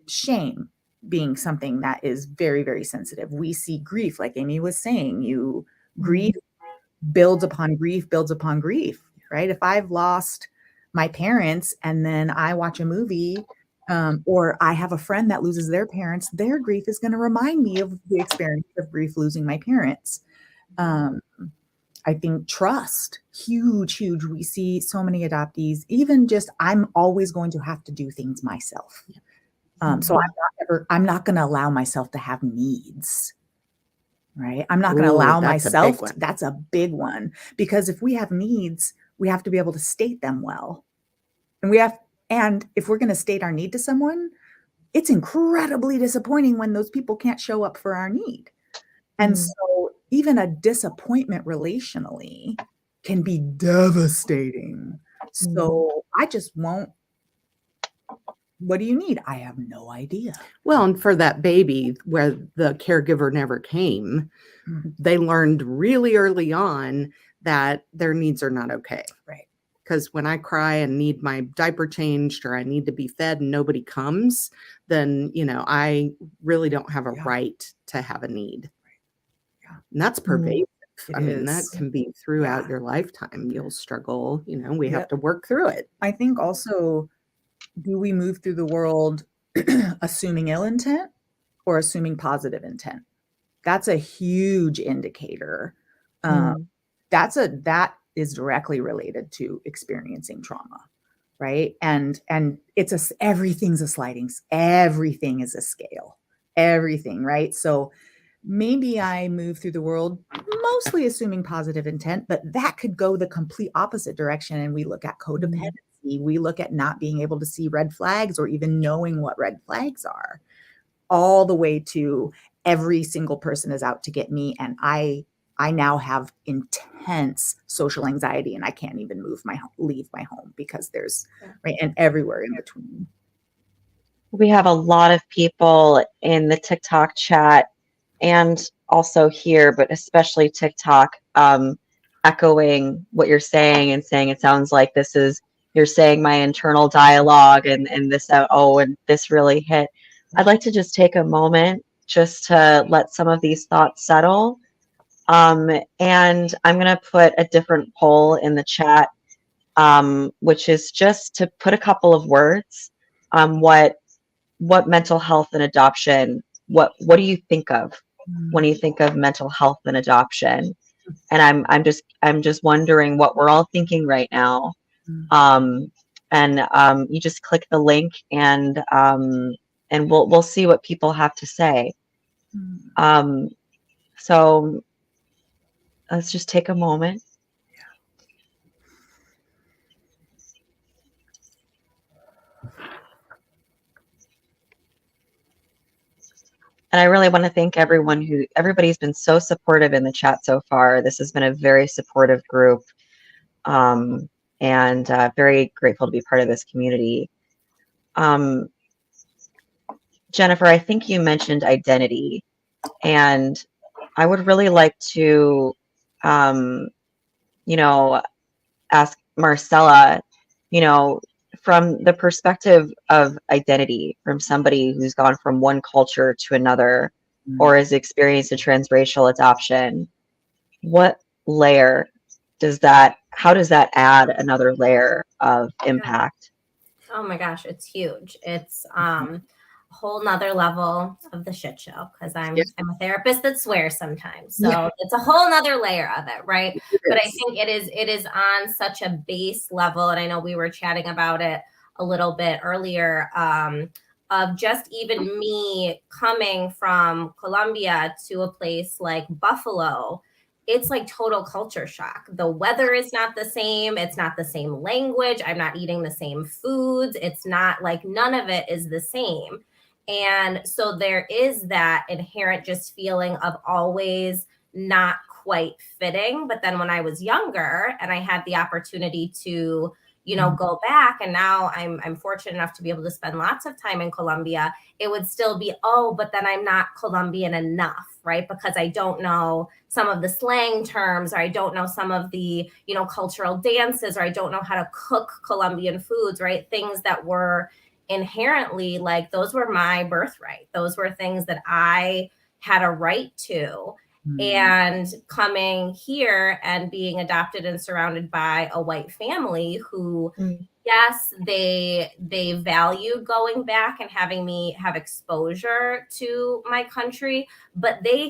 shame being something that is very, very sensitive. We see grief, like Amy was saying, grief builds upon grief, builds upon grief, right? If I've lost my parents and then I watch a movie, or I have a friend that loses their parents, their grief is going to remind me of the experience of grief losing my parents. I think trust, huge. We see so many adoptees, even just, I'm always going to have to do things myself. So I'm not going to allow myself to have needs, right? I'm not going to allow myself. That's a big one, because if we have needs, we have to be able to state them well. And if we're going to state our need to someone, it's incredibly disappointing when those people can't show up for our need. And so even a disappointment relationally can be devastating. So I just won't. What do you need? I have no idea. Well, and for that baby where the caregiver never came, they learned really early on that their needs are not okay. Right. Because when I cry and need my diaper changed or I need to be fed and nobody comes, then, I really don't have a right to have a need. Right. Yeah. And that's pervasive. That can be throughout your lifetime. You'll struggle, we have to work through it. I think also, do we move through the world assuming ill intent or assuming positive intent? That's a huge indicator. That is directly related to experiencing trauma, right? And everything's a sliding, everything is a scale, everything, right? So maybe I move through the world mostly assuming positive intent, but that could go the complete opposite direction. And we look at codependency. We look at not being able to see red flags or even knowing what red flags are, all the way to every single person is out to get me. And I now have intense social anxiety and I can't even leave my home because there's right. And everywhere in between. We have a lot of people in the TikTok chat and also here, but especially TikTok, echoing what you're saying and saying, it sounds like you're saying my internal dialogue and this, and this really hit. I'd like to just take a moment just to let some of these thoughts settle. And I'm going to put a different poll in the chat, which is just to put a couple of words on what mental health and adoption, what do you think of when you think of mental health and adoption? And I'm just wondering what we're all thinking right now. You just click the link and we'll see what people have to say. So let's just take a moment. And I really want to thank everybody's been so supportive in the chat so far. This has been a very supportive group. And very grateful to be part of this community. Jennifer, I think you mentioned identity, and I would really like to, ask Marcella, from the perspective of identity, from somebody who's gone from one culture to another or has experienced a transracial adoption, what layer how does that add another layer of impact? Oh my gosh, it's huge. It's a whole nother level of the shit show, because I'm a therapist that swears sometimes. So it's a whole nother layer of it, right? But I think it is on such a base level, and I know we were chatting about it a little bit earlier, of just even me coming from Colombia to a place like Buffalo. It's like total culture shock. The weather is not the same. It's not the same language. I'm not eating the same foods. It's not like, none of it is the same. And so there is that inherent just feeling of always not quite fitting. But then when I was younger and I had the opportunity to, go back, and now I'm fortunate enough to be able to spend lots of time in Colombia, it would still be, oh, but then I'm not Colombian enough, right? Because I don't know some of the slang terms, or I don't know some of the, cultural dances, or I don't know how to cook Colombian foods, right? Things that were inherently like, those were my birthright. Those were things that I had a right to. And coming here and being adopted and surrounded by a white family who, yes, they value going back and having me have exposure to my country, but they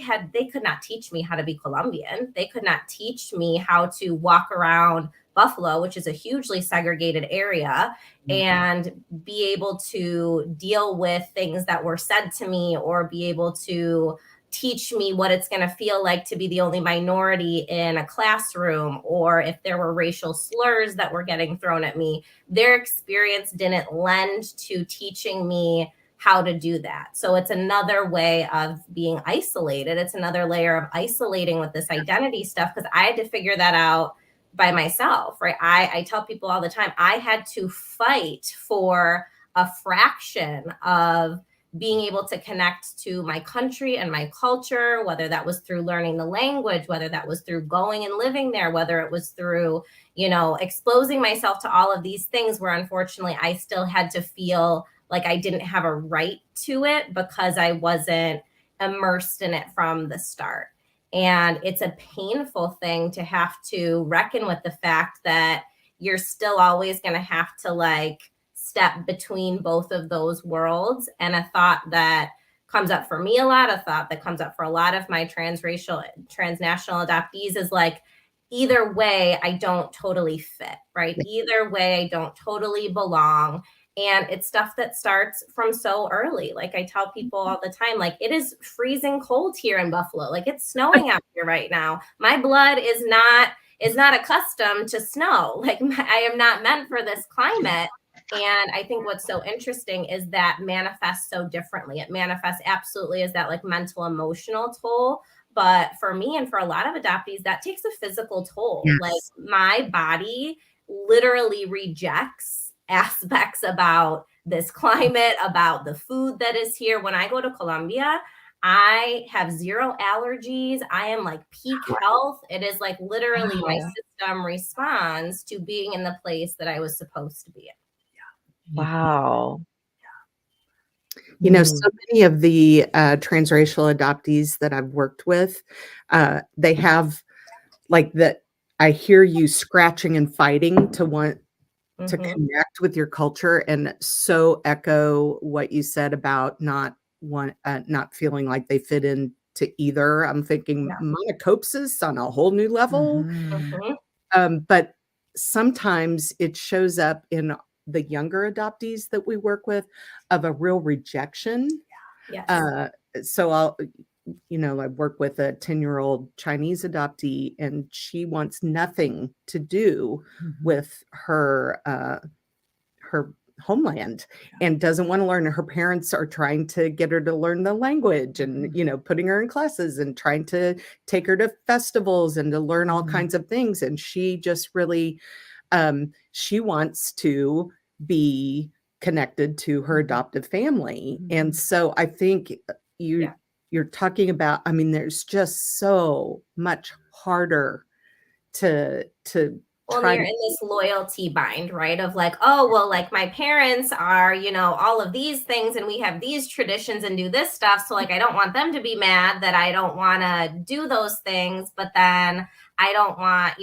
could not teach me how to be Colombian. They could not teach me how to walk around Buffalo, which is a hugely segregated area, and be able to deal with things that were said to me, or be able to teach me what it's going to feel like to be the only minority in a classroom, or if there were racial slurs that were getting thrown at me. Their experience didn't lend to teaching me how to do that. So it's another way of being isolated. It's another layer of isolating with this identity stuff, because I had to figure that out by myself, right? I tell people all the time, I had to fight for a fraction of being able to connect to my country and my culture, whether that was through learning the language, whether that was through going and living there, whether it was through, exposing myself to all of these things, where unfortunately I still had to feel like I didn't have a right to it because I wasn't immersed in it from the start. And it's a painful thing to have to reckon with the fact that you're still always going to have to step between both of those worlds. And a thought that comes up for me a lot, a thought that comes up for a lot of my transnational adoptees is either way, I don't totally fit, right? Either way, I don't totally belong. And it's stuff that starts from so early. Like I tell people all the time, it is freezing cold here in Buffalo. It's snowing out here right now. My blood is not accustomed to snow. I am not meant for this climate. And I think what's so interesting is that manifests so differently. It manifests absolutely as that mental, emotional toll. But for me and for a lot of adoptees, that takes a physical toll. Yes. My body literally rejects aspects about this climate, about the food that is here. When I go to Colombia, I have zero allergies. I am peak health. It is literally my system responds to being in the place that I was supposed to be in. Wow. So many of the transracial adoptees that I've worked with, they have that. I hear you scratching and fighting to want to connect with your culture, and so echo what you said about not feeling like they fit into either. I'm thinking monocopesis on a whole new level. But sometimes it shows up in the younger adoptees that we work with of a real rejection. So I work with a 10-year-old Chinese adoptee, and she wants nothing to do with her homeland and doesn't want to learn. Her parents are trying to get her to learn the language and, putting her in classes and trying to take her to festivals and to learn all kinds of things. And she just really, she wants to be connected to her adoptive family. And so I think you're talking about, there's just so much harder to Only you're in this loyalty bind, right? Of like, oh, well, like my parents are, all of these things and we have these traditions and do this stuff. So like, I don't want them to be mad that I don't want to do those things. But then I don't want,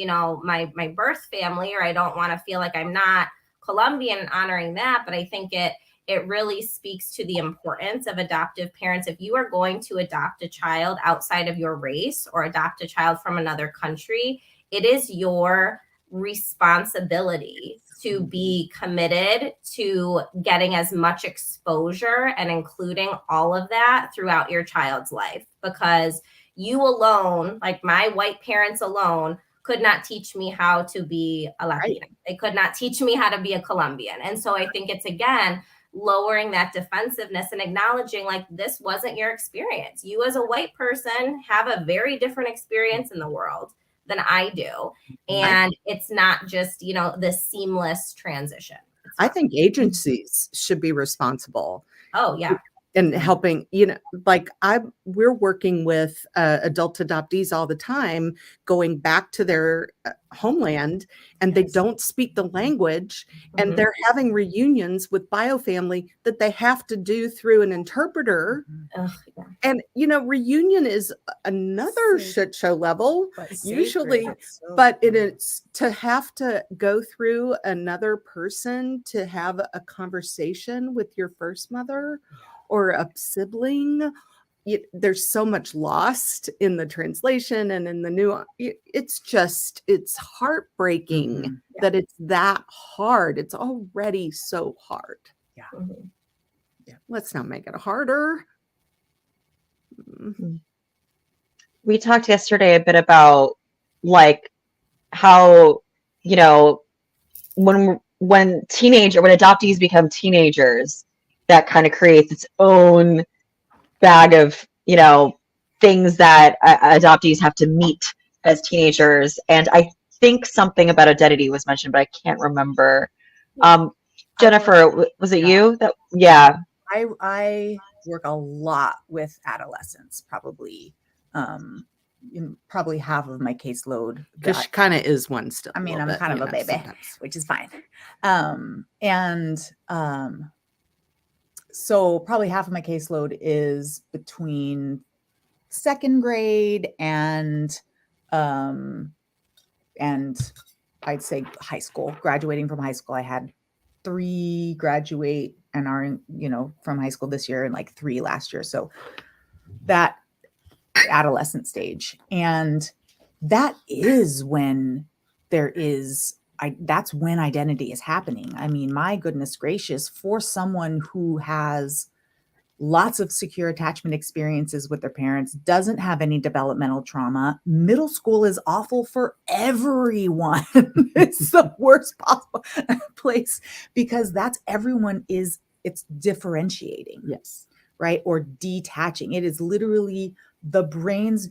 my birth family, or I don't want to feel like I'm not Colombian and honoring that. But I think it really speaks to the importance of adoptive parents. If you are going to adopt a child outside of your race or adopt a child from another country, it is your responsibility to be committed to getting as much exposure and including all of that throughout your child's life, because you alone, like my white parents alone, could not teach me how to be a Latina. Right. They could not teach me how to be a Colombian. And so I think it's, again, lowering that defensiveness and acknowledging like this wasn't your experience. You as a white person have a very different experience in the world than I do. And it's not just, this seamless transition. I think agencies should be responsible. Oh, yeah. And helping, like we're working with adult adoptees all the time, going back to their homeland, and they don't speak the language, and they're having reunions with biofamily that they have to do through an interpreter. And, reunion is another shit show level, usually, but it's to have to go through another person to have a conversation with your first mother or a sibling. There's so much lost in the translation and in the new. It's heartbreaking that it's that hard. It's already so hard. Yeah. Yeah. Let's not make it harder. We talked yesterday a bit about like how, when adoptees become teenagers, that kind of creates its own bag of, things that adoptees have to meet as teenagers. And I think something about identity was mentioned, but I can't remember. Jennifer, was it you? Yeah. I work a lot with adolescents, probably half of my caseload. Because she kind of is one still. I mean, I'm kind of a baby, sometimes. Which is fine. So probably half of my caseload is between second grade and I'd say high school. Graduating from high school, I had 3 graduate and are from high school this year and like 3 last year. So that adolescent stage, and that is when that's when identity is happening. I mean, my goodness gracious, for someone who has lots of secure attachment experiences with their parents, doesn't have any developmental trauma, middle school is awful for everyone. It's the worst possible place because it's differentiating. Yes. Right? Or detaching. It is literally the brain's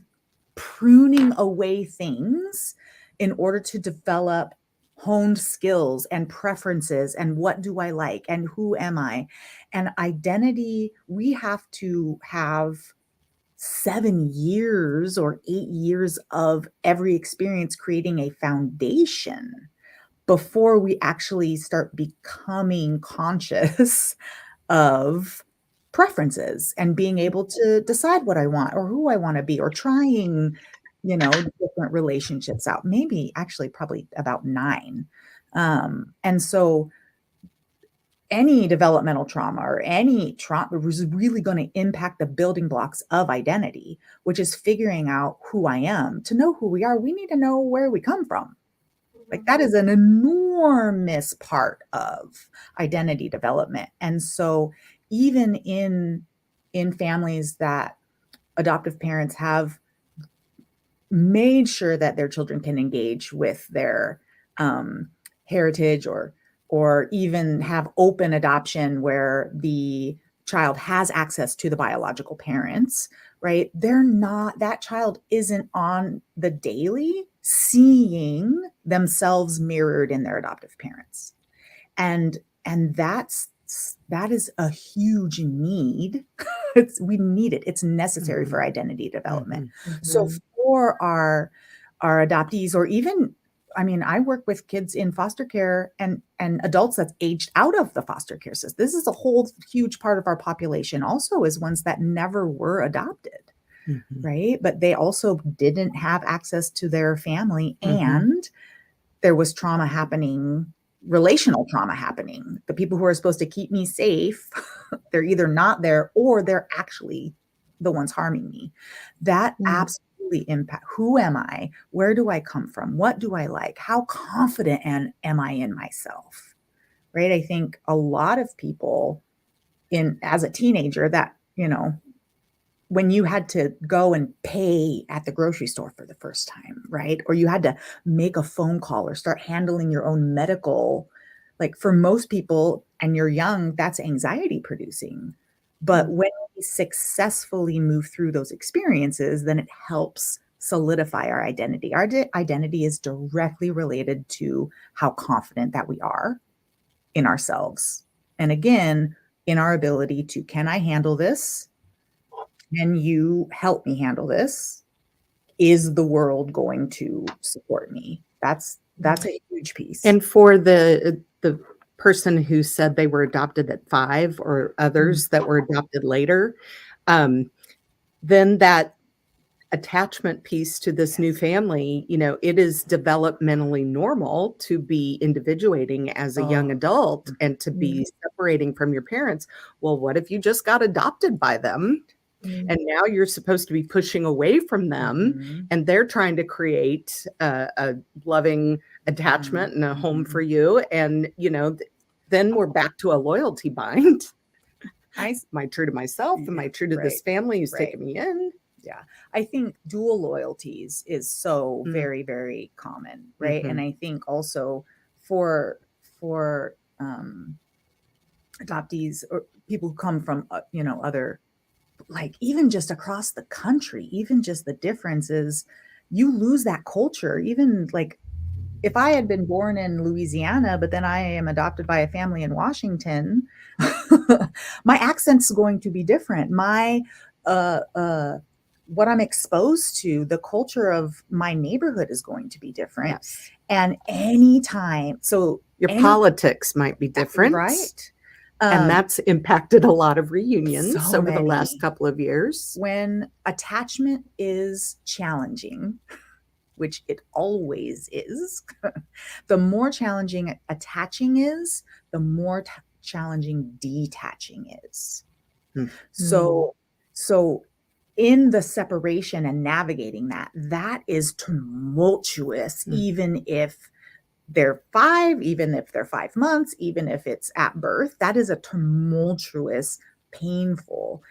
pruning away things in order to develop honed skills and preferences and what do I like and who am I? And identity, we have to have 7 years or 8 years of every experience creating a foundation before we actually start becoming conscious of preferences and being able to decide what I want or who I want to be or trying different relationships out, probably about 9. And so any developmental trauma or any trauma is really going to impact the building blocks of identity, which is figuring out who I am. To know who we are, we need to know where we come from. Like that is an enormous part of identity development. And so even in families that adoptive parents have made sure that their children can engage with their heritage or even have open adoption where the child has access to the biological parents, right? That child isn't on the daily seeing themselves mirrored in their adoptive parents. And that is a huge need. We need it. It's necessary for identity development. So for our adoptees or even I mean, I work with kids in foster care and adults that's aged out of the foster care system. This is a whole huge part of our population also, is ones that never were adopted. Right. But they also didn't have access to their family, and there was trauma happening, relational trauma happening. The people who are supposed to keep me safe, they're either not there or they're actually the ones harming me. That absolutely impact. Who am I? Where do I come from? What do I like? How confident am I in myself? Right. I think a lot of people as a teenager that, when you had to go and pay at the grocery store for the first time, right? Or you had to make a phone call or start handling your own medical, like for most people, and you're young, that's anxiety producing. But when we successfully move through those experiences, then it helps solidify our identity. Our identity is directly related to how confident that we are in ourselves. And again, in our ability to, can I handle this? Can you help me handle this? Is the world going to support me? That's a huge piece. And for the person who said they were adopted at 5 or others that were adopted later, then that attachment piece to this new family, it is developmentally normal to be individuating as a young adult and to be separating from your parents. Well, what if you just got adopted by them? And now you're supposed to be pushing away from them, and they're trying to create a loving attachment and a home for you. And, then we're back to a loyalty bind. Am I true to myself? Am I true to this family who's taken me in? Yeah. I think dual loyalties is so very, very common. Right. And I think also for adoptees or people who come from, other, like even just across the country, even just the differences, you lose that culture. Even like if I had been born in Louisiana, but then I am adopted by a family in Washington, my accent's going to be different. My, what I'm exposed to, the culture of my neighborhood is going to be different. Yes. And anytime, so your politics might be different. Right. And that's impacted a lot of reunions so over the many. last couple of years. When attachment is challenging, which it always is, the more challenging attaching is, the more challenging detaching is. So in the separation and navigating that is tumultuous, even if they're 5, even if they're 5 months, even if it's at birth. That is a tumultuous, painful,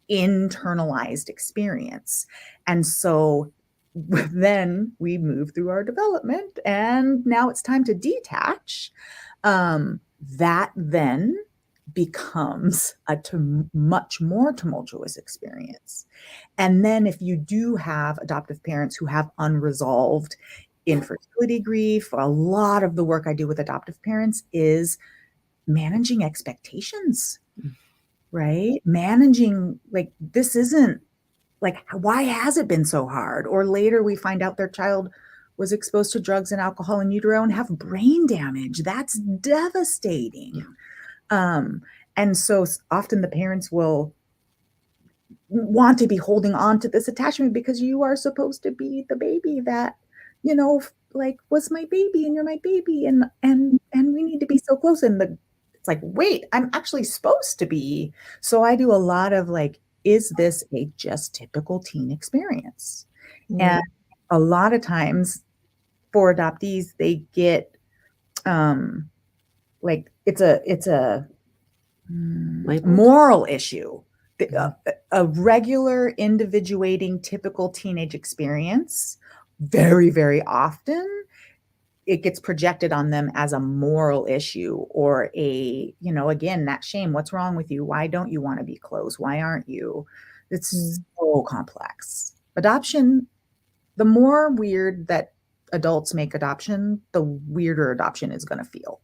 internalized experience. And so then we move through our development, and now it's time to detach. That then becomes a much more tumultuous experience. And then if you do have adoptive parents who have unresolved infertility grief, a lot of the work I do with adoptive parents is managing expectations, right? Managing, like, this isn't like, why has it been so hard? Or later we find out their child was exposed to drugs and alcohol in utero and have brain damage. That's devastating. And so often the parents will want to be holding on to this attachment because you are supposed to be the baby that, like, was my baby, and you're my baby, and we need to be so close. And it's like, wait, I'm actually supposed to be. So I do a lot of like, is this a just typical teen experience? And a lot of times for adoptees, they get like it's a moral issue. A regular individuating typical teenage experience, very, very often it gets projected on them as a moral issue or a, again, that shame. What's wrong with you? Why don't you want to be close? Why aren't you? It's so complex. Adoption, the more weird that adults make adoption, the weirder adoption is going to feel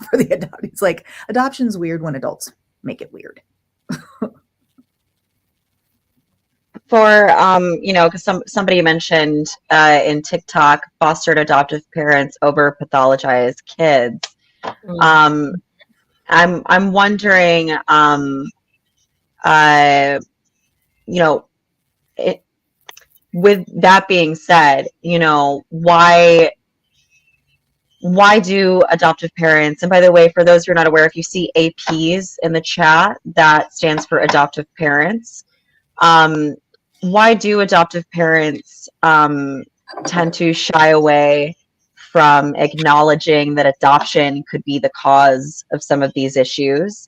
for the adult. It's like adoption's weird when adults make it weird. for because somebody mentioned in TikTok fostered adoptive parents over pathologized kids. I'm wondering, with that being said, why do adoptive parents, and by the way, for those who are not aware, if you see APs in the chat, that stands for adoptive parents. Why do adoptive parents tend to shy away from acknowledging that adoption could be the cause of some of these issues?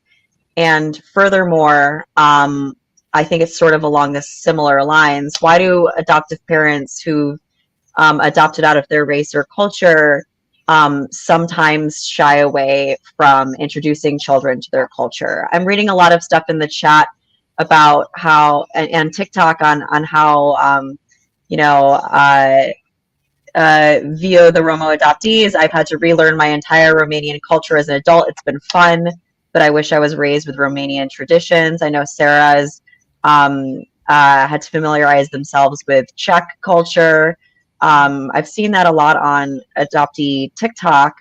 And furthermore, I think it's sort of along the similar lines. Why do adoptive parents who adopted out of their race or culture sometimes shy away from introducing children to their culture? I'm reading a lot of stuff in the chat about how, and TikTok on how, via the Romo adoptees, I've had to relearn my entire Romanian culture as an adult. It's been fun, but I wish I was raised with Romanian traditions. I know Sarah's had to familiarize themselves with Czech culture. I've seen that a lot on adoptee TikTok.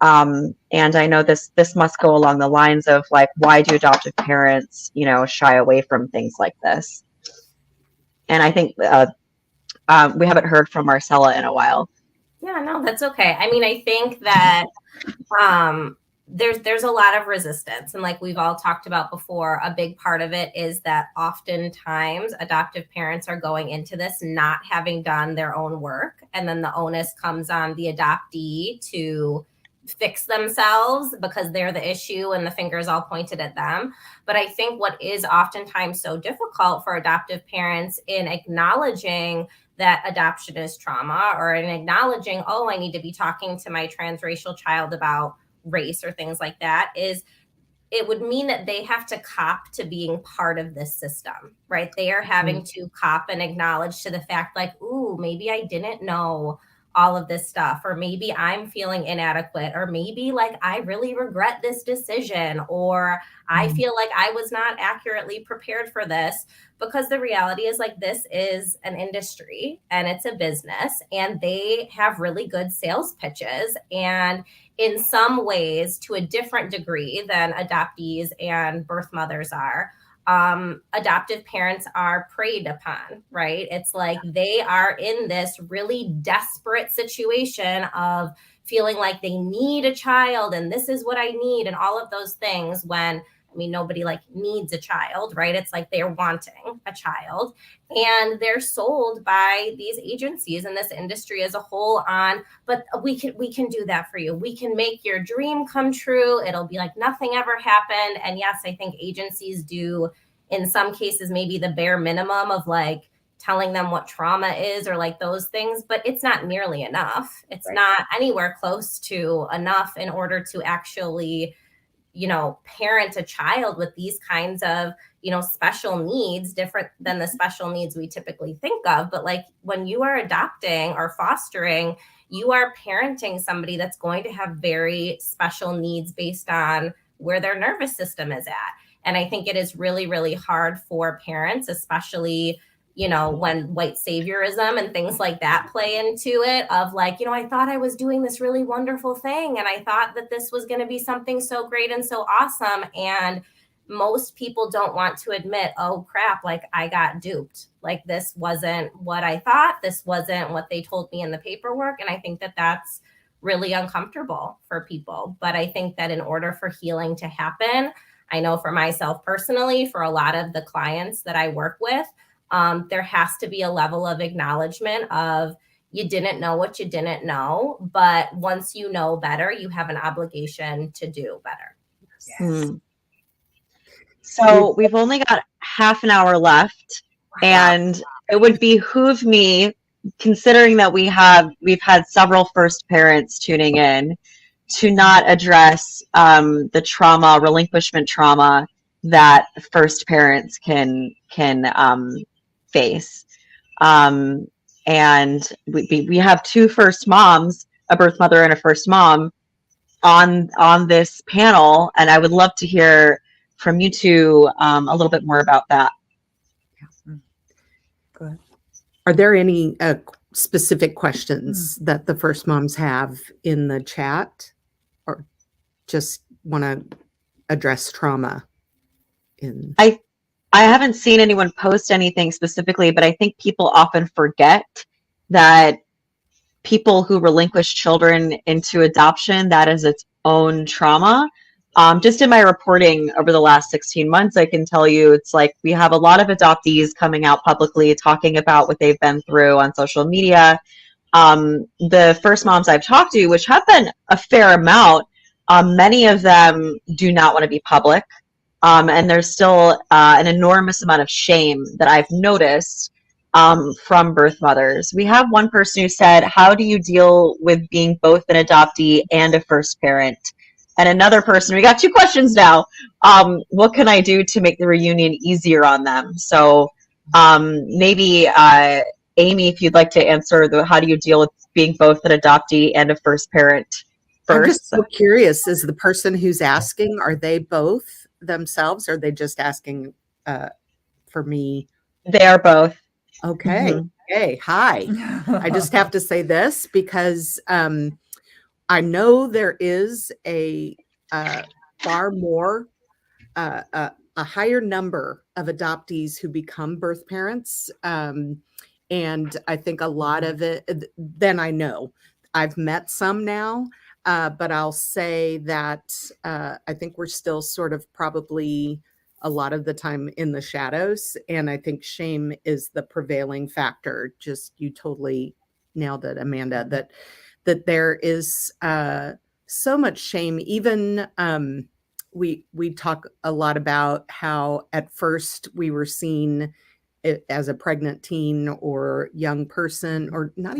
And I know this must go along the lines of like, why do adoptive parents, shy away from things like this? And I think we haven't heard from Marcella in a while. Yeah, no, that's okay. I mean, I think that there's a lot of resistance, and like we've all talked about before, a big part of it is that oftentimes adoptive parents are going into this not having done their own work, and then the onus comes on the adoptee to fix themselves because they're the issue and the finger's all pointed at them. But I think what is oftentimes so difficult for adoptive parents in acknowledging that adoption is trauma, or in acknowledging, oh, I need to be talking to my transracial child about race or things like that, is it would mean that they have to cop to being part of this system, right? They are having to cop and acknowledge to the fact like, ooh, maybe I didn't know all of this stuff, or maybe I'm feeling inadequate, or maybe like I really regret this decision, or I feel like I was not accurately prepared for this. Because the reality is like, this is an industry and it's a business, and they have really good sales pitches. And in some ways, to a different degree than adoptees and birth mothers are, adoptive parents are preyed upon, right? It's like they are in this really desperate situation of feeling like they need a child and this is what I need and all of those things, when I mean, nobody like needs a child, right? It's like they're wanting a child, and they're sold by these agencies and this industry as a whole on, but we can do that for you. We can make your dream come true. It'll be like nothing ever happened. And yes, I think agencies do in some cases maybe the bare minimum of like telling them what trauma is or like those things, but it's not nearly enough. It's not anywhere close to enough in order to actually parent a child with these kinds of, special needs, different than the special needs we typically think of. But like when you are adopting or fostering, you are parenting somebody that's going to have very special needs based on where their nervous system is at. And I think it is really, really hard for parents, especially when white saviorism and things like that play into it, of like, I thought I was doing this really wonderful thing, and I thought that this was going to be something so great and so awesome. And most people don't want to admit, oh crap, like I got duped. Like this wasn't what I thought. This wasn't what they told me in the paperwork. And I think that that's really uncomfortable for people. But I think that in order for healing to happen, I know for myself personally, for a lot of the clients that I work with, there has to be a level of acknowledgement of you didn't know what you didn't know, but once you know better, you have an obligation to do better. Yes. So we've only got half an hour left, and it would behoove me, considering that we've had several first parents tuning in, to not address the trauma, relinquishment trauma that first parents can face. And we have two first moms, a birth mother and a first mom, on this panel, and I would love to hear from you two a little bit more about that. Are there any specific questions that the first moms have in the chat, or just want to address trauma in? I haven't seen anyone post anything specifically, but I think people often forget that people who relinquish children into adoption, that is its own trauma. Just in my reporting over the last 16 months, I can tell you it's like we have a lot of adoptees coming out publicly talking about what they've been through on social media. The first moms I've talked to, which have been a fair amount, many of them do not want to be public. And there's still an enormous amount of shame that I've noticed from birth mothers. We have one person who said, how do you deal with being both an adoptee and a first parent? And another person, we got 2 questions now. What can I do to make the reunion easier on them? So maybe Amy, if you'd like to answer how do you deal with being both an adoptee and a first parent first? I'm just so curious, is the person who's asking, are they both themselves, or are they just asking for me? They are both. Okay. Mm-hmm. Hey, hi. I just have to say this because I know there is a far more, a higher number of adoptees who become birth parents. And I think a lot of it, then I know. I've met some now, but I'll say that I think we're still sort of probably a lot of the time in the shadows. And I think shame is the prevailing factor. Just, you totally nailed it, Amanda, that there is so much shame. Even we talk a lot about how at first we were seen as a pregnant teen or young person, or not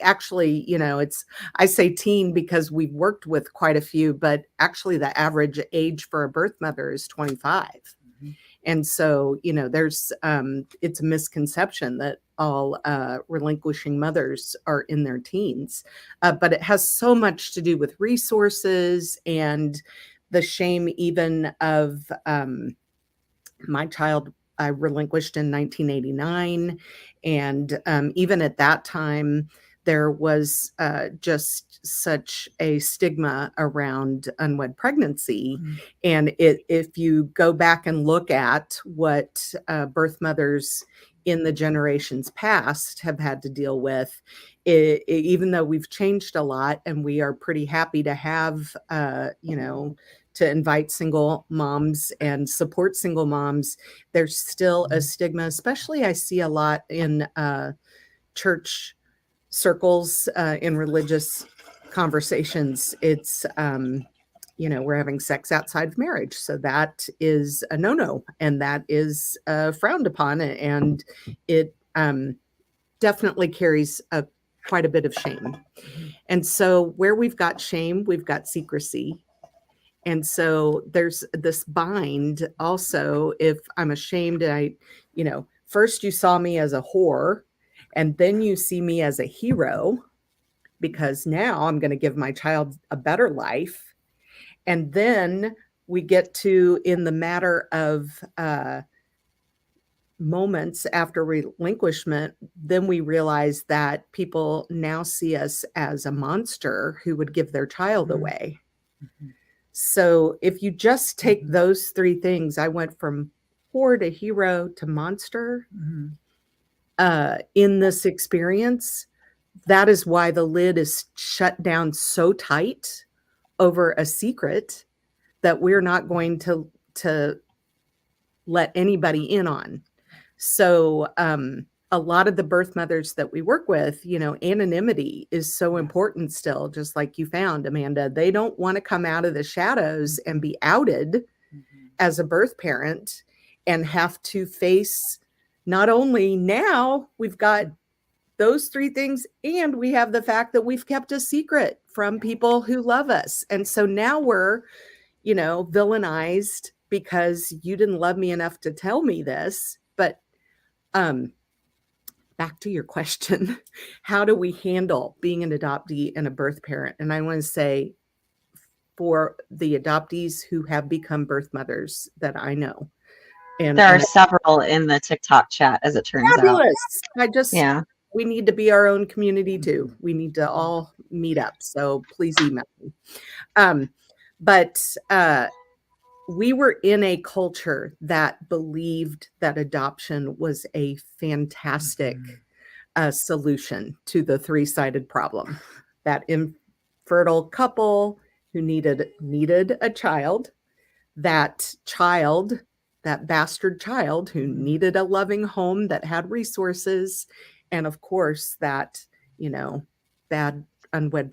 actually, I say teen because we've worked with quite a few, but actually the average age for a birth mother is 25. Mm-hmm. And so, there's, it's a misconception that all relinquishing mothers are in their teens, but it has so much to do with resources and the shame even of my child. I relinquished in 1989. And even at that time, there was just such a stigma around unwed pregnancy. Mm-hmm. And if you go back and look at what birth mothers in the generations past have had to deal with, even though we've changed a lot and we are pretty happy to have, to invite single moms and support single moms, there's still a stigma, especially I see a lot in church circles, in religious conversations. It's, we're having sex outside of marriage. So that is a no-no, and that is frowned upon. And it definitely carries quite a bit of shame. And so where we've got shame, we've got secrecy. And so there's this bind also. If I'm ashamed, first you saw me as a whore, and then you see me as a hero, because now I'm going to give my child a better life. And then we get to, in the matter of moments after relinquishment, then we realize that people now see us as a monster who would give their child away. Mm-hmm. So if you just take those 3 things, I went from whore to hero to monster in this experience. That is why the lid is shut down so tight over a secret that we're not going to let anybody in on. So a lot of the birth mothers that we work with, anonymity is so important still, just like you found, Amanda. They don't want to come out of the shadows and be outed as a birth parent and have to face, not only now we've got those 3 things, and we have the fact that we've kept a secret from people who love us. And so now we're, villainized because you didn't love me enough to tell me this. But back to your question, how do we handle being an adoptee and a birth parent? And I want to say, for the adoptees who have become birth mothers that I know, And, There are and several in the TikTok chat, as it turns out. fabulous. Yeah. We need to be our own community too. We need to all meet up. So please email me. But we were in a culture that believed that adoption was a fantastic solution to the three-sided problem. That infertile couple who needed a child, that bastard child who needed a loving home that had resources, and of course that, bad unwed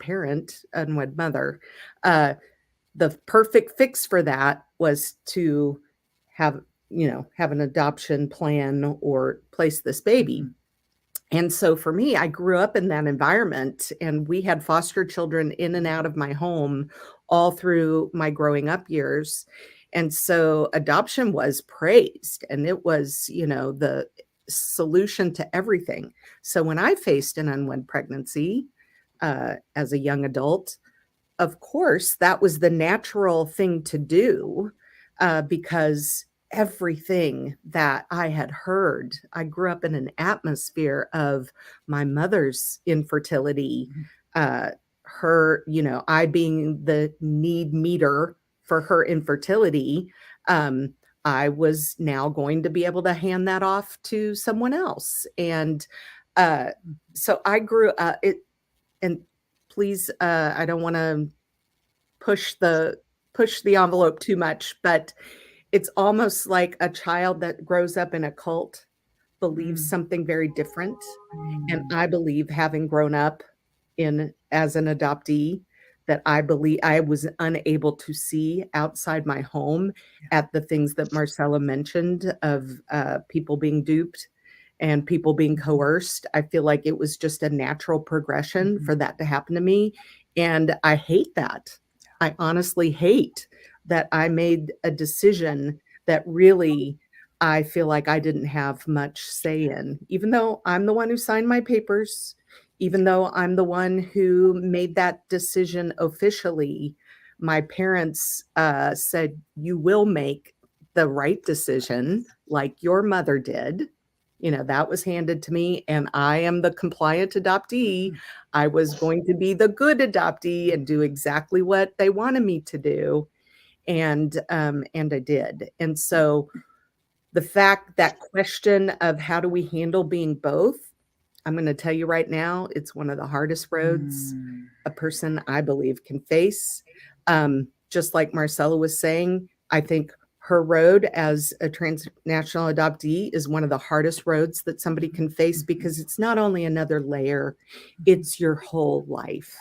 mother. The perfect fix for that was to have an adoption plan or place this baby. And so for me, I grew up in that environment, and we had foster children in and out of my home all through my growing up years. And so adoption was praised, and it was, the solution to everything. So when I faced an unwed pregnancy as a young adult, of course, that was the natural thing to do because everything that I had heard, I grew up in an atmosphere of my mother's infertility, her, I being the need meter for her infertility. I was now going to be able to hand that off to someone else. And so I grew up and please, I don't want to push the envelope too much, but it's almost like a child that grows up in a cult believes something very different. And I believe, having grown up as an adoptee, that I believe I was unable to see outside my home at the things that Marcella mentioned of people being duped and people being coerced. I feel like it was just a natural progression for that to happen to me. And I hate that. I honestly hate that I made a decision that really I feel like I didn't have much say in, even though I'm the one who signed my papers, even though I'm the one who made that decision officially. My parents said, you will make the right decision like your mother did. That was handed to me, and I am the compliant adoptee. I was going to be the good adoptee and do exactly what they wanted me to do. And I did. And so that question of how do we handle being both, I'm going to tell you right now, it's one of the hardest roads a person, I believe, can face. Just like Marcella was saying, I think her road as a transnational adoptee is one of the hardest roads that somebody can face, because it's not only another layer, it's your whole life.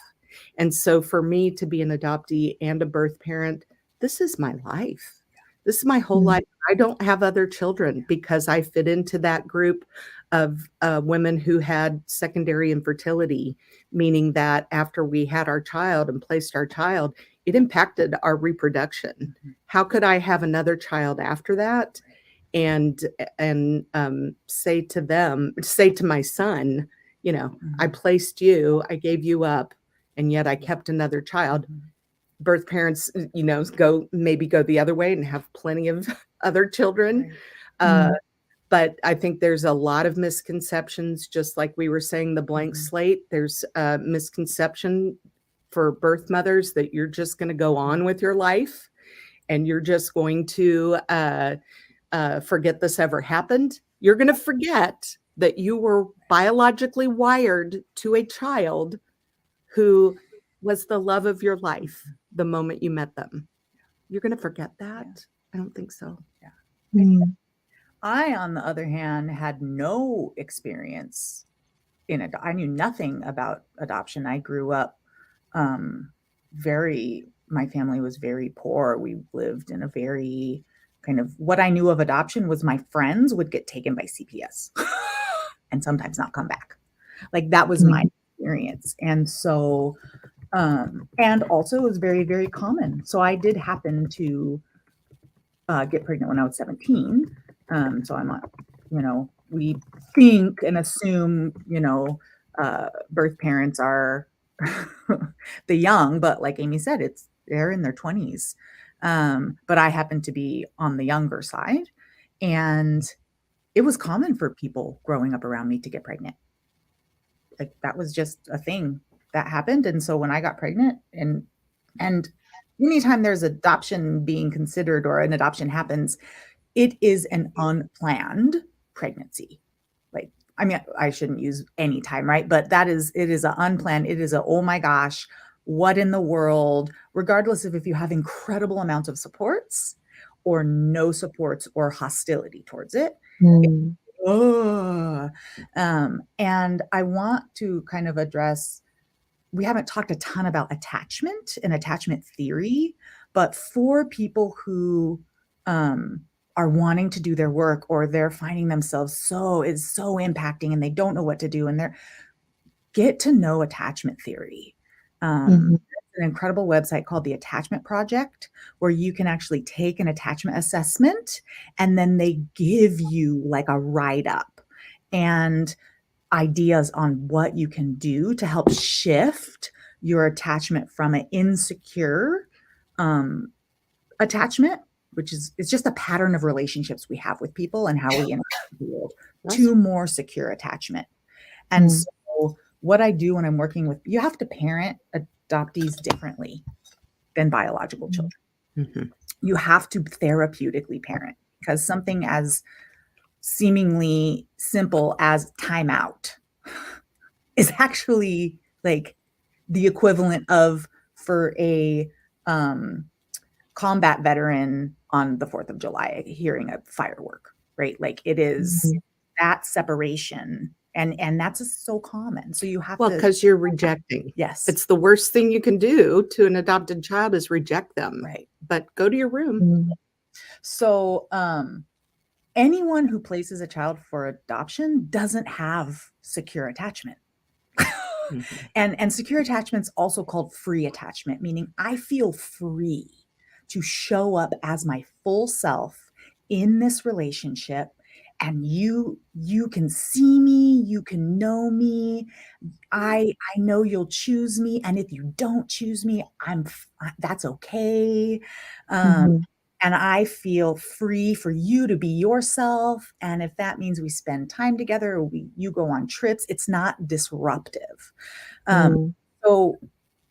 And so for me to be an adoptee and a birth parent, this is my life. This is my whole life. I don't have other children because I fit into that group of women who had secondary infertility, meaning that after we had our child and placed our child, it impacted our reproduction. How could I have another child after that and say to my son, I placed you, I gave you up, and yet I kept another child. Birth parents, go the other way and have plenty of other children. But I think there's a lot of misconceptions, just like we were saying, the blank slate. There's a misconception for birth mothers that you're just going to go on with your life and you're just going to forget this ever happened. You're going to forget that you were biologically wired to a child who was the love of your life the moment you met them. You're going to forget that? Yeah. I don't think so. Yeah. I, on the other hand, had no experience in it. I knew nothing about adoption. I grew up my family was very poor. We lived in a very kind of, what I knew of adoption was my friends would get taken by CPS and sometimes not come back. Like that was my experience. And so, and also it was very, very common. So I did happen to get pregnant when I was 17. So I'm not, we think and assume, birth parents are the young, but like Amy said, they're in their 20s. But I happen to be on the younger side. And it was common for people growing up around me to get pregnant. Like that was just a thing that happened. And so when I got pregnant and anytime there's adoption being considered or an adoption happens, it is an unplanned pregnancy. Like, I mean, I shouldn't use any time, right? But it is an unplanned, it is a, oh my gosh, what in the world, regardless of if you have incredible amounts of supports or no supports or hostility towards it. Mm. And I want to kind of address, we haven't talked a ton about attachment and attachment theory, but for people who are wanting to do their work or they're finding themselves so impacting and they don't know what to do and they're get to know attachment theory. Mhm. An incredible website called the Attachment Project, where you can actually take an attachment assessment and then they give you like a write-up and ideas on what you can do to help shift your attachment from an insecure attachment, which is it's just a pattern of relationships we have with people and how we interact with the world, to more secure attachment. And so what I do when I'm working with, you have to parent adoptees differently than biological children. Mm-hmm. You have to therapeutically parent because something as seemingly simple as timeout is actually like the equivalent of for a combat veteran on the 4th of July hearing a firework, right? Like it is that separation. And that's so common. So you have to. Well, because you're rejecting. Yes. It's the worst thing you can do to an adopted child is reject them. Right. But go to your room. So anyone who places a child for adoption doesn't have secure attachment. And secure attachment's also called free attachment, meaning I feel free to show up as my full self in this relationship. And you can see me, you can know me. I know you'll choose me. And if you don't choose me, that's okay. And I feel free for you to be yourself. And if that means we spend time together or you go on trips, it's not disruptive.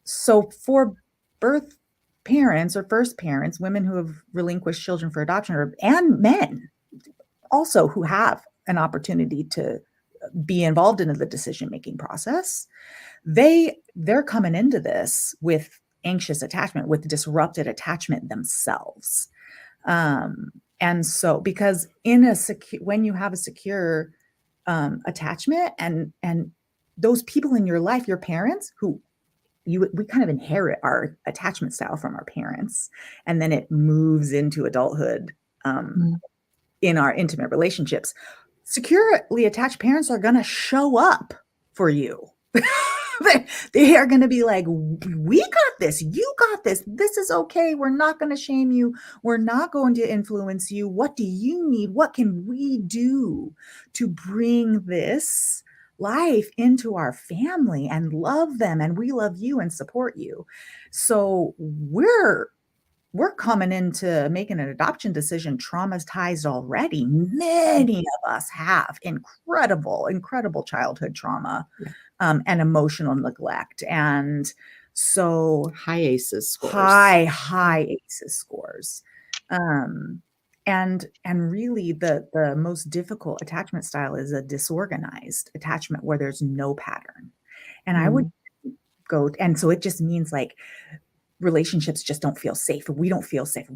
So for birth parents or first parents, women who have relinquished children for adoption and men also who have an opportunity to be involved in the decision-making process, they're coming into this with anxious attachment, with disrupted attachment themselves. And so because when you have a secure attachment and those people in your life, your parents who we kind of inherit our attachment style from our parents, and then it moves into adulthood in our intimate relationships. Securely attached parents are going to show up for you. They are going to be like, we got this. You got this. This is okay. We're not going to shame you. We're not going to influence you. What do you need? What can we do to bring this life into our family and love them? And we love you and support you. So we're coming into making an adoption decision traumatized already. Many of us have incredible childhood trauma and emotional neglect. And so high ACEs scores. High ACEs scores. And really the most difficult attachment style is a disorganized attachment where there's no pattern. And I would go, and so it just means like relationships just don't feel safe. We don't feel safe.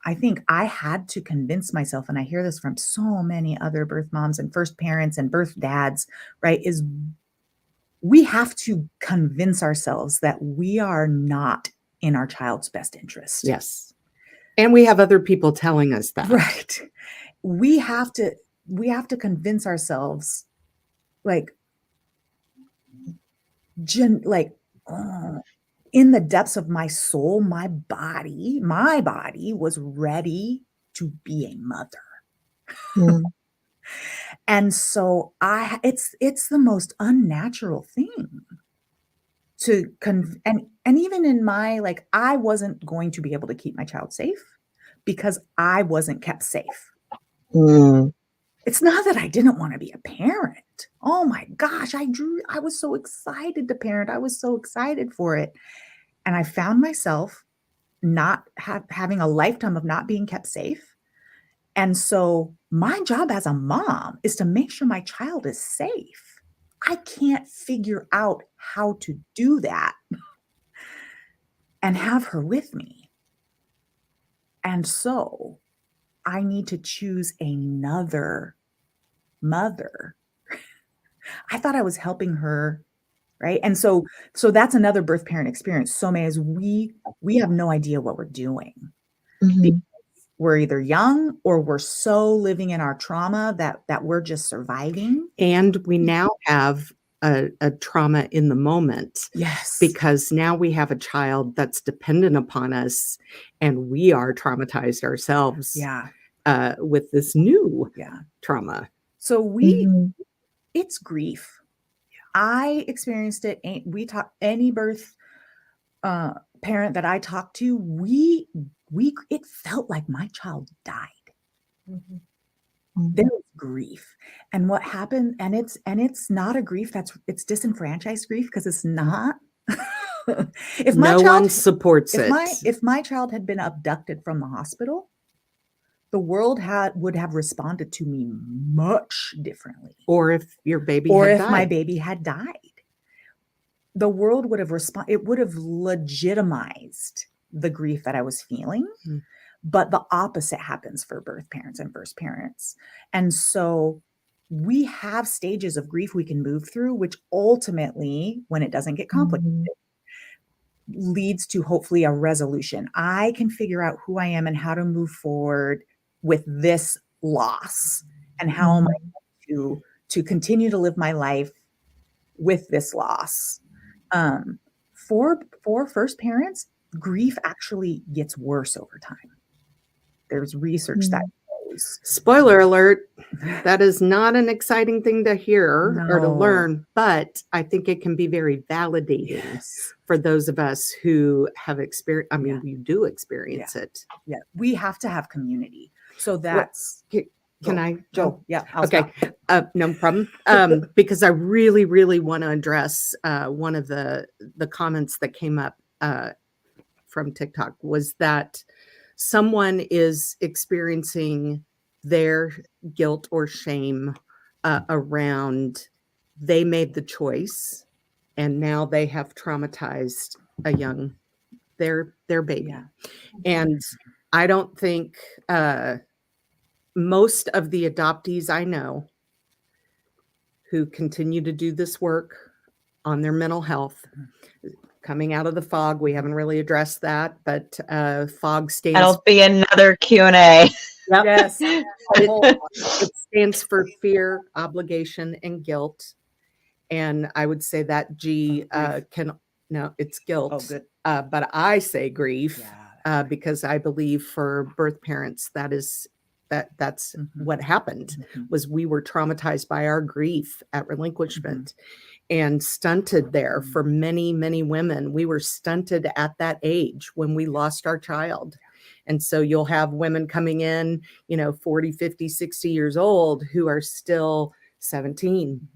I think I had to convince myself, and I hear this from so many other birth moms and first parents and birth dads, right? Is we have to convince ourselves that we are not in our child's best interest. Yes. And we have other people telling us that. Right. We have to convince ourselves like in the depths of my soul, my body was ready to be a mother. And so it's the most unnatural thing to and even in my, like, I wasn't going to be able to keep my child safe because I wasn't kept safe. Mm. It's not that I didn't want to be a parent. Oh my gosh, I was so excited to parent. I was so excited for it. And I found myself not having a lifetime of not being kept safe. And so my job as a mom is to make sure my child is safe. I can't figure out how to do that and have her with me. And so I need to choose another mother. I thought I was helping her, right? And so that's another birth parent experience. So may as we have no idea what we're doing. Mhm. We're either young or we're so living in our trauma that we're just surviving. And we now have a trauma in the moment. Yes. Because now we have a child that's dependent upon us, and we are traumatized ourselves. Yeah. With this new Yeah. trauma. So Mhm. it's grief. I experienced it. Any birth parent that I talked to, it felt like my child died. Mhm. There was grief. And what happened, and it's not a grief it's disenfranchised grief, because it's not. If my No child one supports it. if my child had been abducted from the hospital, the world would have responded to me much differently. Or if your baby Or had if died. my baby had died, the world would have it would have legitimized the grief that I was feeling. Mm. But the opposite happens for birth parents and first parents. And so we have stages of grief we can move through, which ultimately, when it doesn't get complicated, leads to hopefully a resolution. I can figure out who I am and how to move forward with this loss, and how am I going to continue to live my life with this loss. For first parents, grief actually gets worse over time. There's research that shows. Spoiler alert, that is not an exciting thing to hear or to No. learn, but I think it can be very validating Yes. for those of us who have experienced, I mean, Yeah. we do experience it. Yeah. We have to have community. So that's Can I Joe? Yeah. Okay. No problem. Because I really, really want to address one of the comments that came up from TikTok was that someone is experiencing their guilt or shame around they made the choice and now they have traumatized their baby. Yeah. And I don't think most of the adoptees I know who continue to do this work on their mental health, coming out of the fog, we haven't really addressed that, but fog stands. That'll be another Q&A. Yep. Yes. It stands for fear, obligation, and guilt. And I would say that G it's guilt. Oh, good. But I say grief Yeah. because I believe for birth parents that's what happened was we were traumatized by our grief at relinquishment and stunted there for many, many women. We were stunted at that age when we lost our child. And so you'll have women coming in, 40, 50, 60 years old who are still 17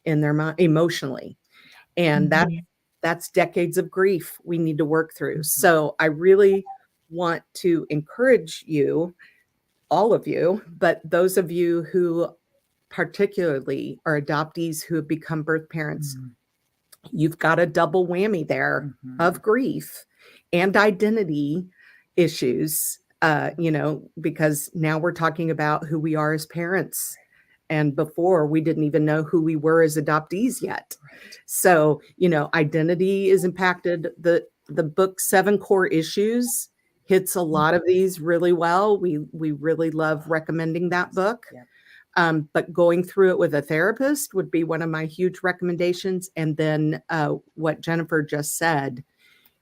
in their mind emotionally. And that's decades of grief we need to work through. So I really want to encourage you, all of you, but those of you who particularly are adoptees who have become birth parents, you've got a double whammy there of grief and identity issues, because now we're talking about who we are as parents. And before we didn't even know who we were as adoptees yet. Right. So, identity is impacted. The book 7 Core Issues hits a lot of these really well. We really love recommending that book. Yep. But going through it with a therapist would be one of my huge recommendations. And then what Jennifer just said,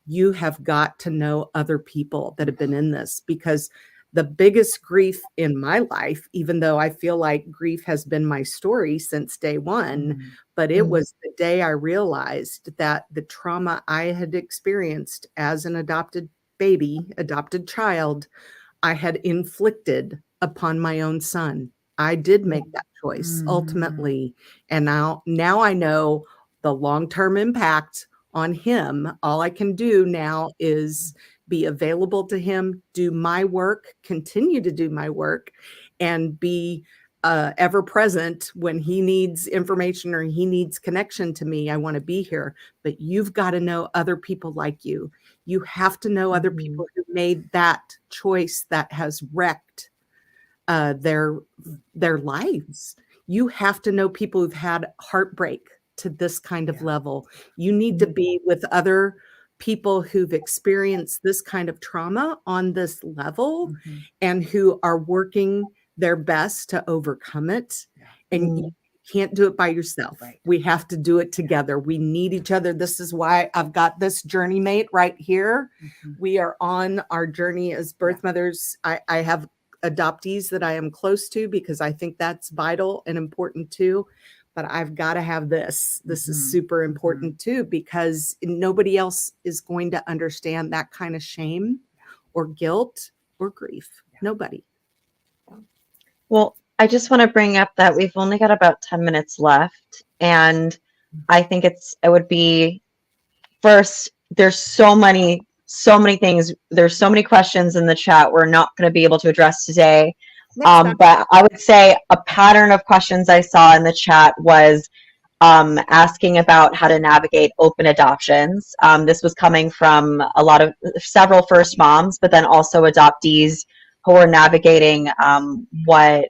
you have got to know other people that have been in this, because the biggest grief in my life, even though I feel like grief has been my story since day one, but it was the day I realized that the trauma I had experienced as an adopted child, I had inflicted upon my own son. I did make that choice ultimately. And now I know the long-term impact on him. All I can do now is be available to him, do my work, continue to do my work, and be ever present when he needs information or he needs connection to me. I want to be here. But you've got to know other people like you. You have to know other people who made that choice that has wrecked their lives. You have to know people who've had heartbreak to this kind of level. You need to be with other people who've experienced this kind of trauma on this level and who are working their best to overcome it. And you can't do it by yourself. Right. We have to do it together. We need each other. This is why I've got this journey mate right here. We are on our journey as birth mothers. I have adoptees that I am close to because I think that's vital and important too. But I've got to have this. This is super important too, because nobody else is going to understand that kind of shame or guilt or grief. Nobody. Well, I just want to bring up that we've only got about 10 minutes left. And I think it would be first, there's so many things. There's so many questions in the chat we're not going to be able to address today. But I would say a pattern of questions I saw in the chat was asking about how to navigate open adoptions. This was coming from several first moms, but then also adoptees who are navigating what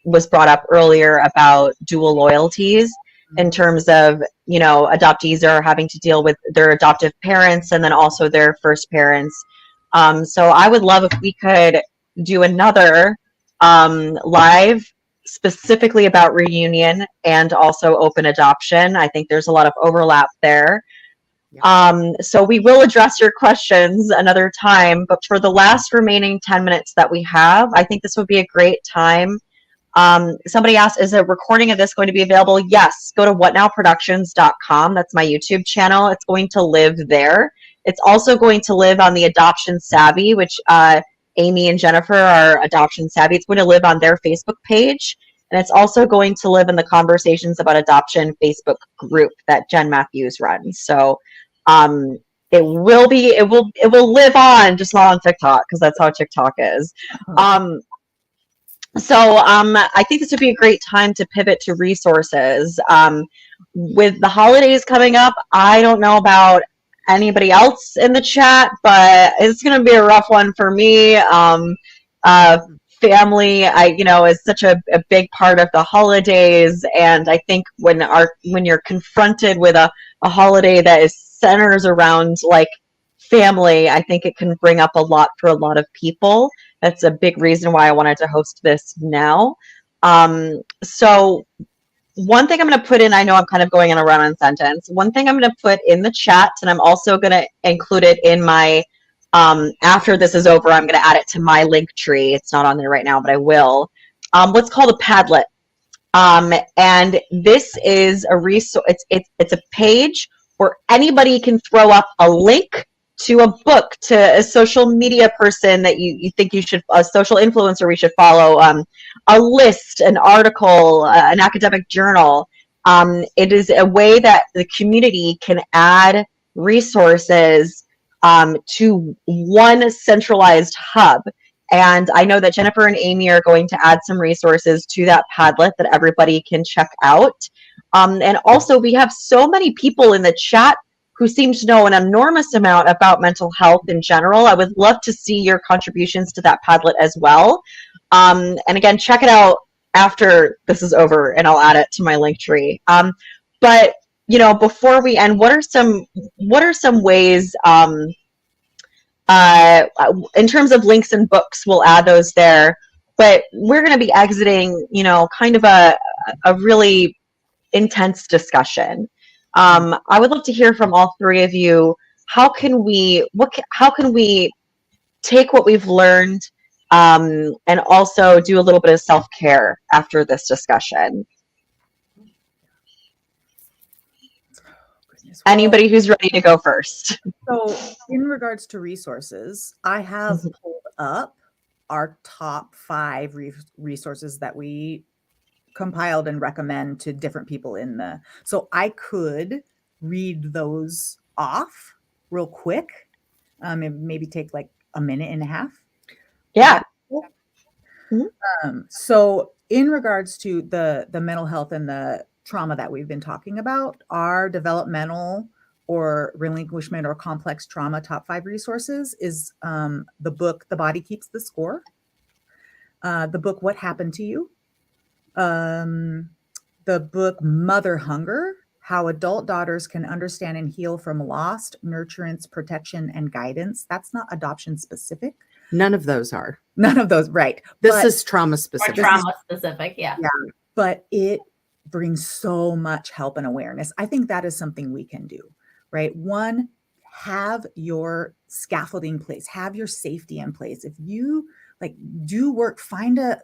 was brought up earlier about dual loyalties in terms of, adoptees are having to deal with their adoptive parents and then also their first parents. So I would love if we could do another live specifically about reunion and also open adoption. I think there's a lot of overlap there. So we will address your questions another time, but for the last remaining 10 minutes that we have, I think this would be a great time. Somebody asked, is a recording of this going to be available? Yes, go to whatnowproductions.com. That's my YouTube channel. It's going to live there. It's also going to live on the Adoption Savvy, which Amy and Jennifer are Adoption Savvy. It's going to live on their Facebook page. And it's also going to live in the Conversations About Adoption Facebook group that Jen Matthews runs. So it will live on, just not on TikTok, because that's how TikTok is. So I think this would be a great time to pivot to resources. With the holidays coming up, I don't know about anybody else in the chat, but it's going to be a rough one for me. Family, is such a big part of the holidays, and I think when you're confronted with a holiday that centers around like family, I think it can bring up a lot for a lot of people. That's a big reason why I wanted to host this now. So one thing I'm going to put in, I know I'm kind of going in a run-on sentence. One thing I'm going to put in the chat, and I'm also going to include it in my, after this is over, I'm going to add it to my link tree. It's not on there right now, but I will. What's called a Padlet. And this is a resource. It's a page where anybody can throw up a link to a book, to a social media person that you think you should, a social influencer we should follow, a list, an article, an academic journal. It is a way that the community can add resources to one centralized hub. And I know that Jennifer and Amy are going to add some resources to that Padlet that everybody can check out. And also, we have so many people in the chat who seem to know an enormous amount about mental health in general. I would love to see your contributions to that Padlet as well. And again, check it out after this is over, and I'll add it to my link tree. But before we end, what are some ways, in terms of links and books, we'll add those there. But we're going to be exiting, kind of a really intense discussion. I would love to hear from all three of you. How can we take what we've learned and also do a little bit of self-care after this discussion? Anybody who's ready to go first? So in regards to resources, I have pulled up our top 5 resources that we compiled and recommend to different people in the. So I could read those off real quick. It maybe take like a minute and a half. Yeah. So in regards to the mental health and the trauma that we've been talking about, our developmental or relinquishment or complex trauma top 5 resources is the book The Body Keeps the Score, the book What Happened to You, the book Mother Hunger, How Adult Daughters Can Understand and Heal from Lost, Nurturance, Protection, and Guidance. That's not adoption specific. None of those are. None of those, right. This is trauma Or specific. trauma specific, yeah. But it brings so much help and awareness. I think that is something we can do, right? One, have your scaffolding place, have your safety in place. If you like do work, find a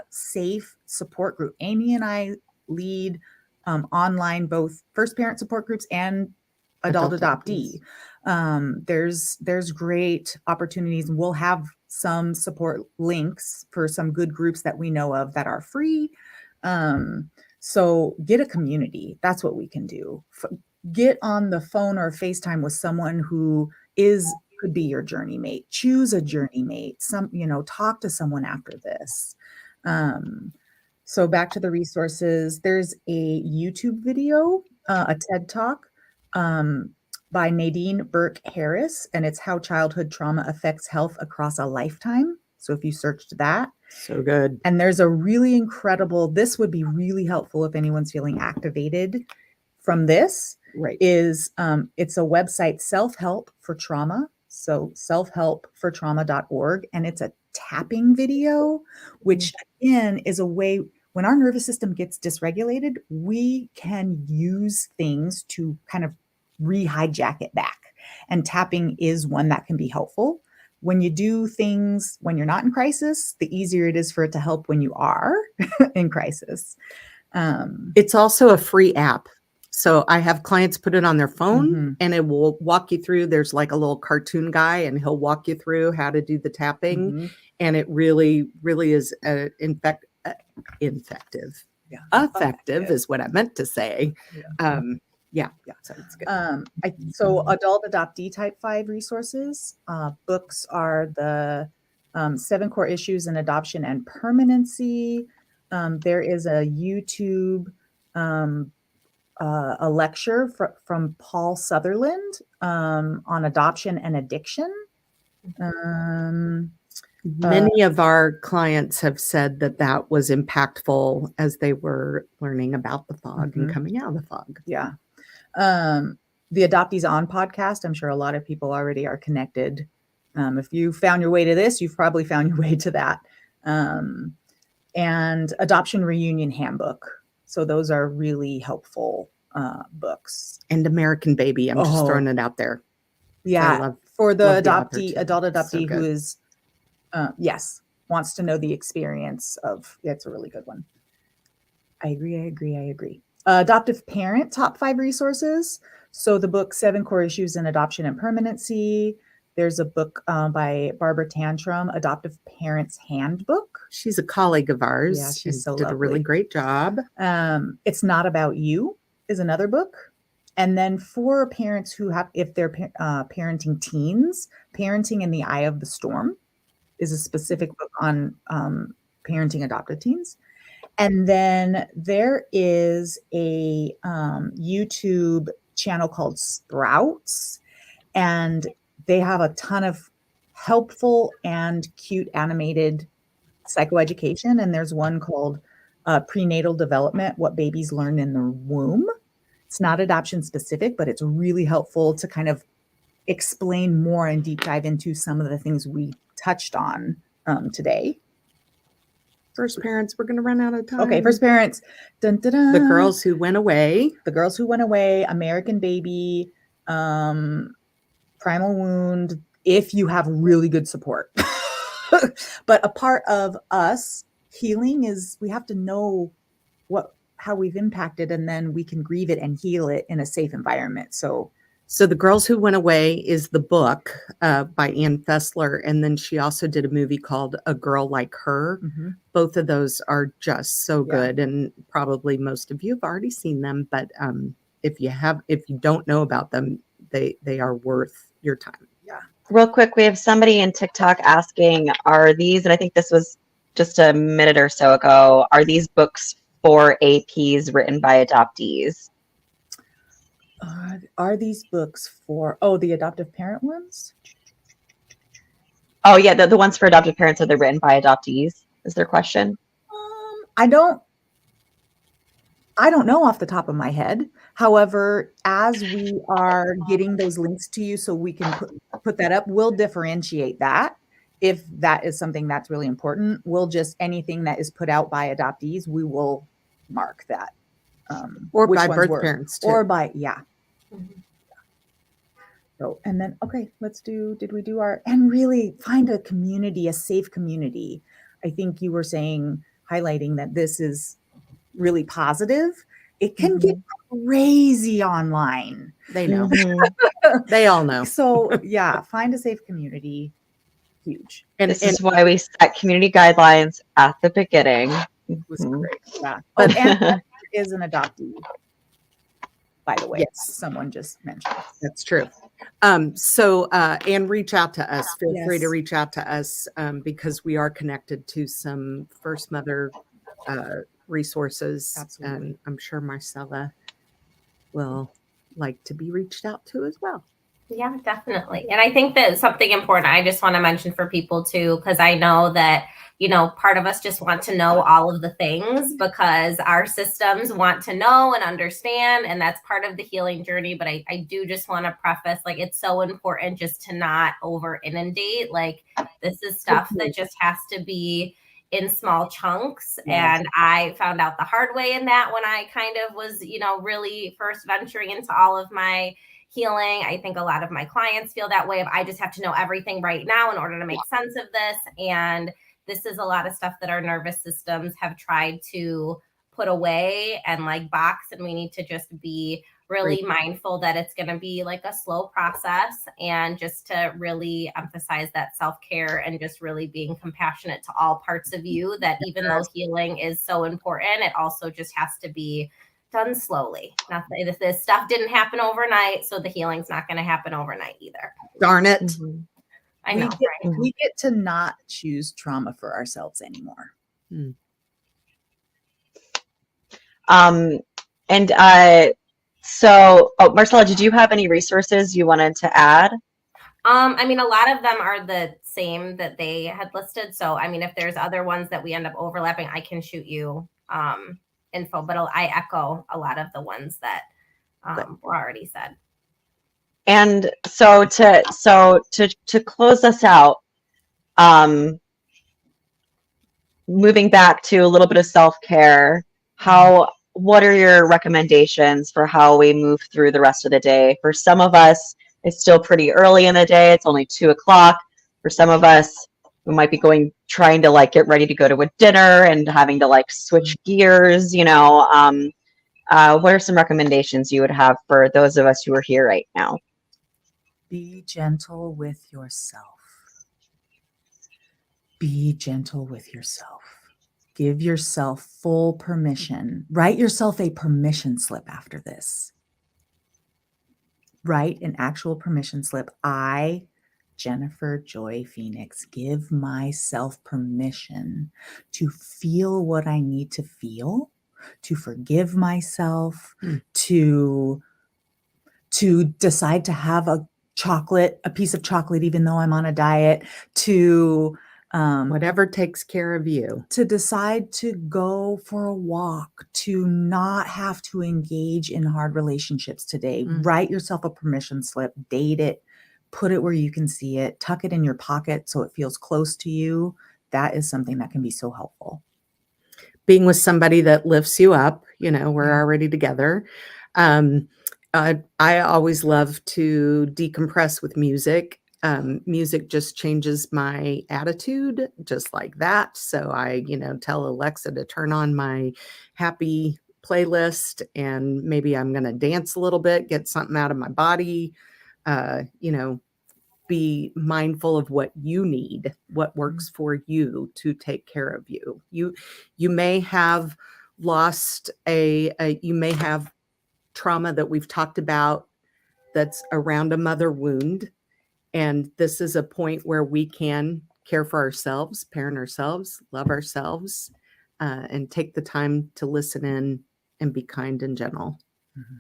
safe support group. Amy and I lead online both first parent support groups and adult adoptee. There's great opportunities, and we'll have some support links for some good groups that we know of that are free. So get a community. That's what we can do. Get on the phone or FaceTime with someone who could be your journey mate. Choose a journey mate. Talk to someone after this. So back to the resources. There's a YouTube video, a TED Talk by Nadine Burke Harris, and it's How Childhood Trauma Affects Health Across a Lifetime. So if you searched that. So good. And there's a really incredible, this would be really helpful if anyone's feeling activated from this. Right. It's a website, Self-Help for Trauma. So selfhelpfortrauma.org. And it's a tapping video, which again is a way, when our nervous system gets dysregulated, we can use things to kind of re-hijack it back. And tapping is one that can be helpful. When you do things when you're not in crisis, the easier it is for it to help when you are in crisis. It's also a free app. So I have clients put it on their phone and it will walk you through. There's like a little cartoon guy and he'll walk you through how to do the tapping. And it really, really is effective. Yeah. Effective is what I meant to say. Yeah. So it's good. So adult adoptee type 5 resources. Books are the 7 core issues in adoption and permanency. There is a YouTube, a lecture from Paul Sutherland on adoption and addiction. Many of our clients have said that was impactful as they were learning about the fog and coming out of the fog. Yeah. The Adoptees On podcast, I'm sure a lot of people already are connected. If you found your way to this, you've probably found your way to that. And Adoption Reunion Handbook. So those are really helpful books. And American Baby. I'm just throwing it out there. Yeah. For the adult adoptee So who is, wants to know the experience of, it's a really good one. I agree. Adoptive parent top 5 resources. So the book 7 Core Issues in Adoption and Permanency. There's a book by Barbara Tantrum, Adoptive Parents Handbook. She's a colleague of ours. Yeah, she's so did lovely. a really great job. It's Not About You is another book. And then for parents who if they're parenting teens, Parenting in the Eye of the Storm is a specific book on parenting adopted teens. And then there is a YouTube channel called Sprouts, and they have a ton of helpful and cute animated psychoeducation. And there's one called Prenatal Development, What Babies Learn in the Womb. It's not adoption specific, but it's really helpful to kind of explain more and deep dive into some of the things we touched on today. First Parents, we're going to run out of time. Okay, First Parents. Dun, dun, dun. The Girls Who Went Away. The Girls Who Went Away, American Baby, Primal Wound, if you have really good support. But a part of us healing is we have to know how we've impacted, and then we can grieve it and heal it in a safe environment. So So The Girls Who Went Away is the book by Ann Fessler. And then she also did a movie called A Girl Like Her. Mhm. Both of those are just so Yeah. good. And probably most of you have already seen them. But if you don't know about them, they are worth your time. Real quick, we have somebody in TikTok asking, are these, and I think this was just a minute or so ago, are these books for APs written by adoptees? Are these books for the adoptive parent ones? Oh yeah, the ones for adoptive parents, are they written by adoptees? Is their question? I don't know off the top of my head. However, as we are getting those links to you so we can put that up, we'll differentiate that. If that is something that's really important, we'll just, anything that is put out by adoptees, we will mark that. Or which by ones birth were. parents too. Or by, yeah. Mhm. So, and then, okay, did we do our, and really find a community, a safe community. I think you were highlighting that this is really positive. It can get crazy online. They know. Mhm. They all know. So yeah, find a safe community. Huge. And This is why we set community guidelines at the beginning. It was Mhm. great. Yeah. But- And is an adoptee, by the way. Yes. Someone just mentioned. That's true. And reach out to us. Feel free to Yes. reach out to us because we are connected to some First Mother resources. Absolutely. And I'm sure Marcella will like to be reached out to as well. Yeah, definitely. And I think that something important I just want to mention for people too, because I know that, part of us just want to know all of the things because our systems want to know and understand. And that's part of the healing journey. But I do just want to preface, it's so important just to not over inundate. This is stuff that just has to be in small chunks. Yes. And I found out the hard way in that when I kind of was, really first venturing into all of my healing. I think a lot of my clients feel that way. I just have to know everything right now in order to make sense of this. And this is a lot of stuff that our nervous systems have tried to put away and box. And we need to just be really mindful that it's going to be a slow process, and just to really emphasize that self-care and just really being compassionate to all parts of you, that even though healing is so important, it also just has to be done slowly. Not that this stuff didn't happen overnight, so the healing's not going to happen overnight either. Darn it. Mhm. I know. We get to not choose trauma for ourselves anymore. Marcella, did you have any resources you wanted to add? A lot of them are the same that they had listed. So, if there's other ones that we end up overlapping, I can shoot you info, but I echo a lot of the ones that were already said. And so to close us out, moving back to a little bit of self-care, what are your recommendations for how we move through the rest of the day? For some of us, it's still pretty early in the day. It's only 2:00. For some of us, we might be trying to get ready to go to a dinner and having to switch gears, what are some recommendations you would have for those of us who are here right now? Be gentle with yourself. Be gentle with yourself. Give yourself full permission. Write yourself a permission slip after this. Write an actual permission slip. I, Jennifer Joy Phoenix, give myself permission to feel what I need to feel, to forgive myself, to decide to have a piece of chocolate, even though I'm on a diet, to Whatever takes care of you. to decide to go for a walk, to not have to engage in hard relationships today. Write yourself a permission slip, date it, put it where you can see it, tuck it in your pocket so it feels close to you. That is something that can be so helpful. Being with somebody that lifts you up, we're already together. I always love to decompress with music. Music just changes my attitude just like that. So I, tell Alexa to turn on my happy playlist, and maybe I'm going to dance a little bit, get something out of my body, be mindful of what you need, what works for you to take care of you. You may have lost you may have trauma that we've talked about that's around a mother wound. And this is a point where we can care for ourselves, parent ourselves, love ourselves, and take the time to listen in and be kind and gentle. Mm-hmm.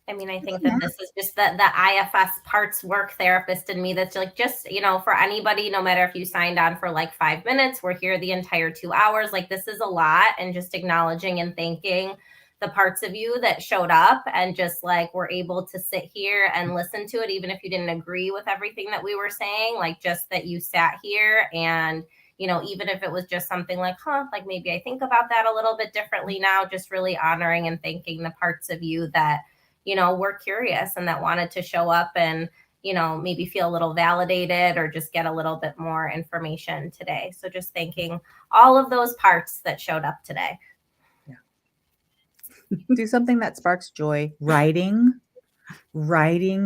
I mean, I think that this is just the IFS parts work therapist in me that's like, just, for anybody, no matter if you signed on for like 5 minutes, we're here the entire 2 hours. Like, this is a lot. And just acknowledging and thanking the parts of you that showed up and just like were able to sit here and listen to it, even if you didn't agree with everything that we were saying, like just that you sat here and, even if it was just something like, like maybe I think about that a little bit differently now, just really honoring and thanking the parts of you that, were curious and that wanted to show up and, maybe feel a little validated or just get a little bit more information today. So just thanking all of those parts that showed up today. Do something that sparks joy. Writing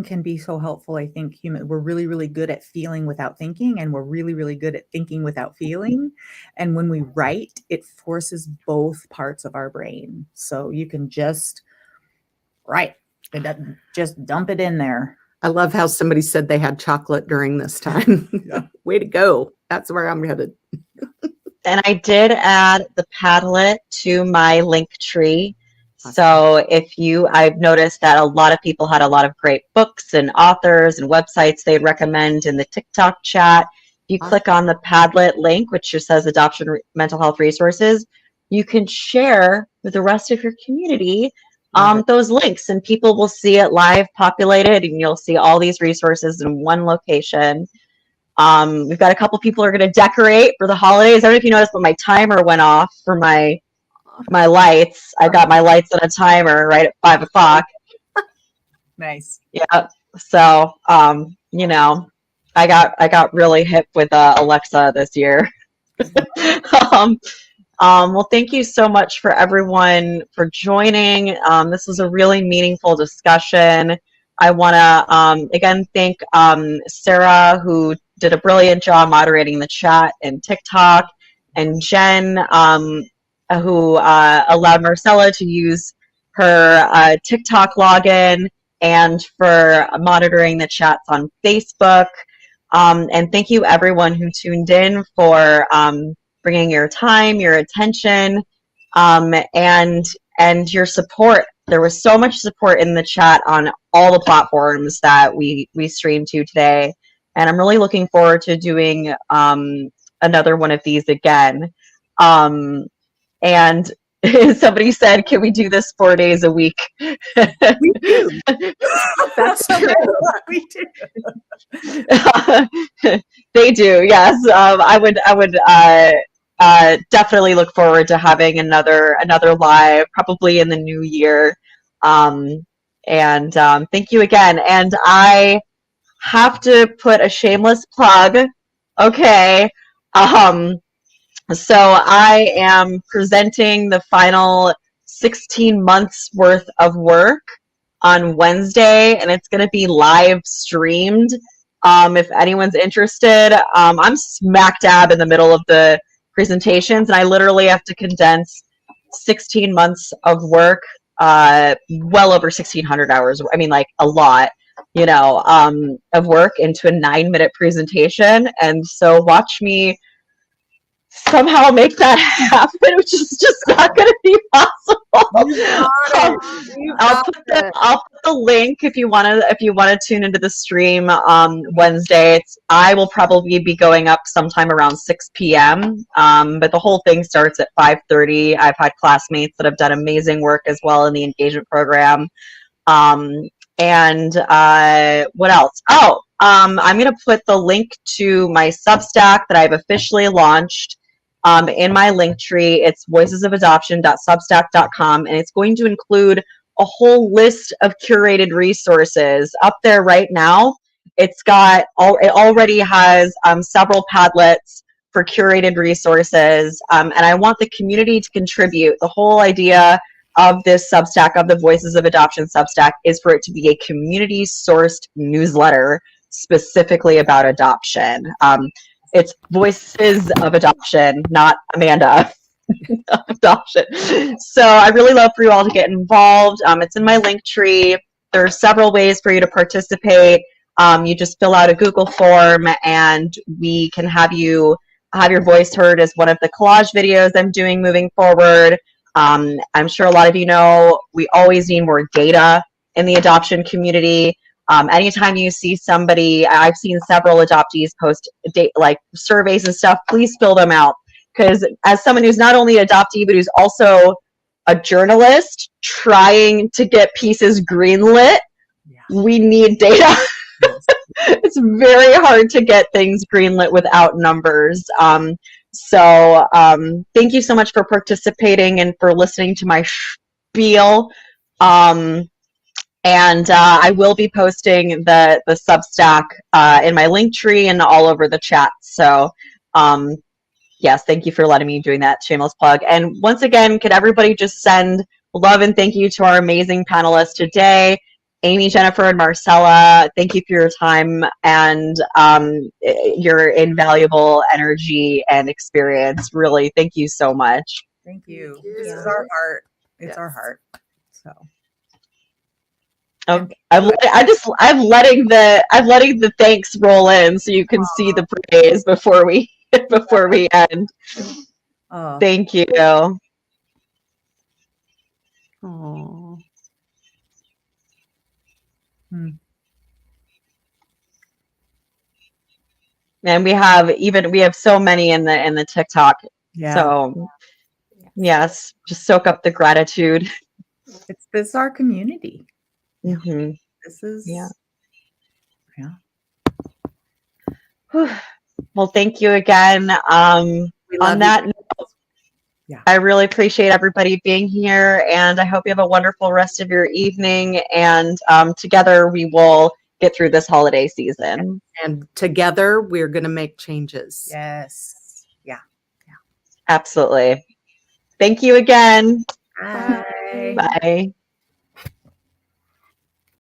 can be so helpful. I think we're really, really good at feeling without thinking, and we're really, really good at thinking without feeling. And when we write, it forces both parts of our brain. So you can just write. Just dump it in there. I love how somebody said they had chocolate during this time. Yeah. Way to go. That's where I'm headed. And I did add the Padlet to my link tree. So I've noticed that a lot of people had a lot of great books and authors and websites they'd recommend in the TikTok chat. If you click on the Padlet link, which just says Adoption Mental Health Resources, you can share with the rest of your community those links, and people will see it live populated, and you'll see all these resources in one location. We've got a couple people who are going to decorate for the holidays. I don't know if you noticed, but my timer went off for my lights. I got my lights on a timer right at 5 o'clock. Nice. Yeah. So, I got really hip with Alexa this year. Well, thank you so much for everyone for joining. This was a really meaningful discussion. I want to, again, thank Sarah, who did a brilliant job moderating the chat and TikTok, and Jen, who allowed Marcella to use her TikTok login, and for monitoring the chats on Facebook. And thank you, everyone who tuned in, for bringing your time, your attention, and your support. There was so much support in the chat on all the platforms that we streamed to today, and I'm really looking forward to doing another one of these again. And somebody said, "Can we do this 4 days a week?" We do. That's true. We do. They do, yes. I would definitely look forward to having another live, probably in the new year. Thank you again. And I have to put a shameless plug. Okay. So I am presenting the final 16 months worth of work on Wednesday, and it's going to be live streamed. If anyone's interested, I'm smack dab in the middle of the presentations, and I literally have to condense 16 months of work, well over 1,600 hours. I mean, like a lot, of work into a 9-minute presentation. And so watch me somehow make that happen, which is just not going to be possible. I'll put the link if you want to tune into the stream Wednesday. I will probably be going up sometime around 6 p.m. But the whole thing starts at 5:30. I've had classmates that have done amazing work as well in the engagement program. What else? I'm going to put the link to my Substack that I've officially launched in my link tree. It's voicesofadoption.substack.com, and it's going to include a whole list of curated resources up there right now. It already has several Padlets for curated resources, and I want the community to contribute. The whole idea of this Substack, of the Voices of Adoption Substack, is for it to be a community-sourced newsletter specifically about adoption. It's Voices of Adoption, not Amanda. Adoption. So I really love for you all to get involved. It's in my link tree. There are several ways for you to participate. You just fill out a Google form and we can have your voice heard as one of the collage videos I'm doing moving forward. I'm sure a lot of you know we always need more data in the adoption community. Anytime you see somebody, I've seen several adoptees post like surveys and stuff, please fill them out. Because as someone who's not only an adoptee, but who's also a journalist trying to get pieces greenlit, we need data. It's very hard to get things greenlit without numbers. So thank you so much for participating and for listening to my spiel. And I will be posting the Substack in my link tree and all over the chat. So yes, thank you for letting me doing that shameless plug. And once again, could everybody just send love and thank you to our amazing panelists today, Amy, Jennifer, and Marcella. Thank you for your time and your invaluable energy and experience. Really, thank you so much. Thank you. Thank you. This is our heart. It's Yes. our heart. So I'm letting the thanks roll in so you can see the praise before we end. oh, Thank you. Oh. And we have so many in the TikTok. yeah. So yes, just soak up the gratitude. This is our community. Mm-hmm. This is Yeah. Yeah. Well, thank you again. We On love that you. note, Yeah. I really appreciate everybody being here, and I hope you have a wonderful rest of your evening. And together we will get through this holiday season. And together we're going to make changes. Yes. Yeah. Absolutely. Thank you again. Bye. Bye.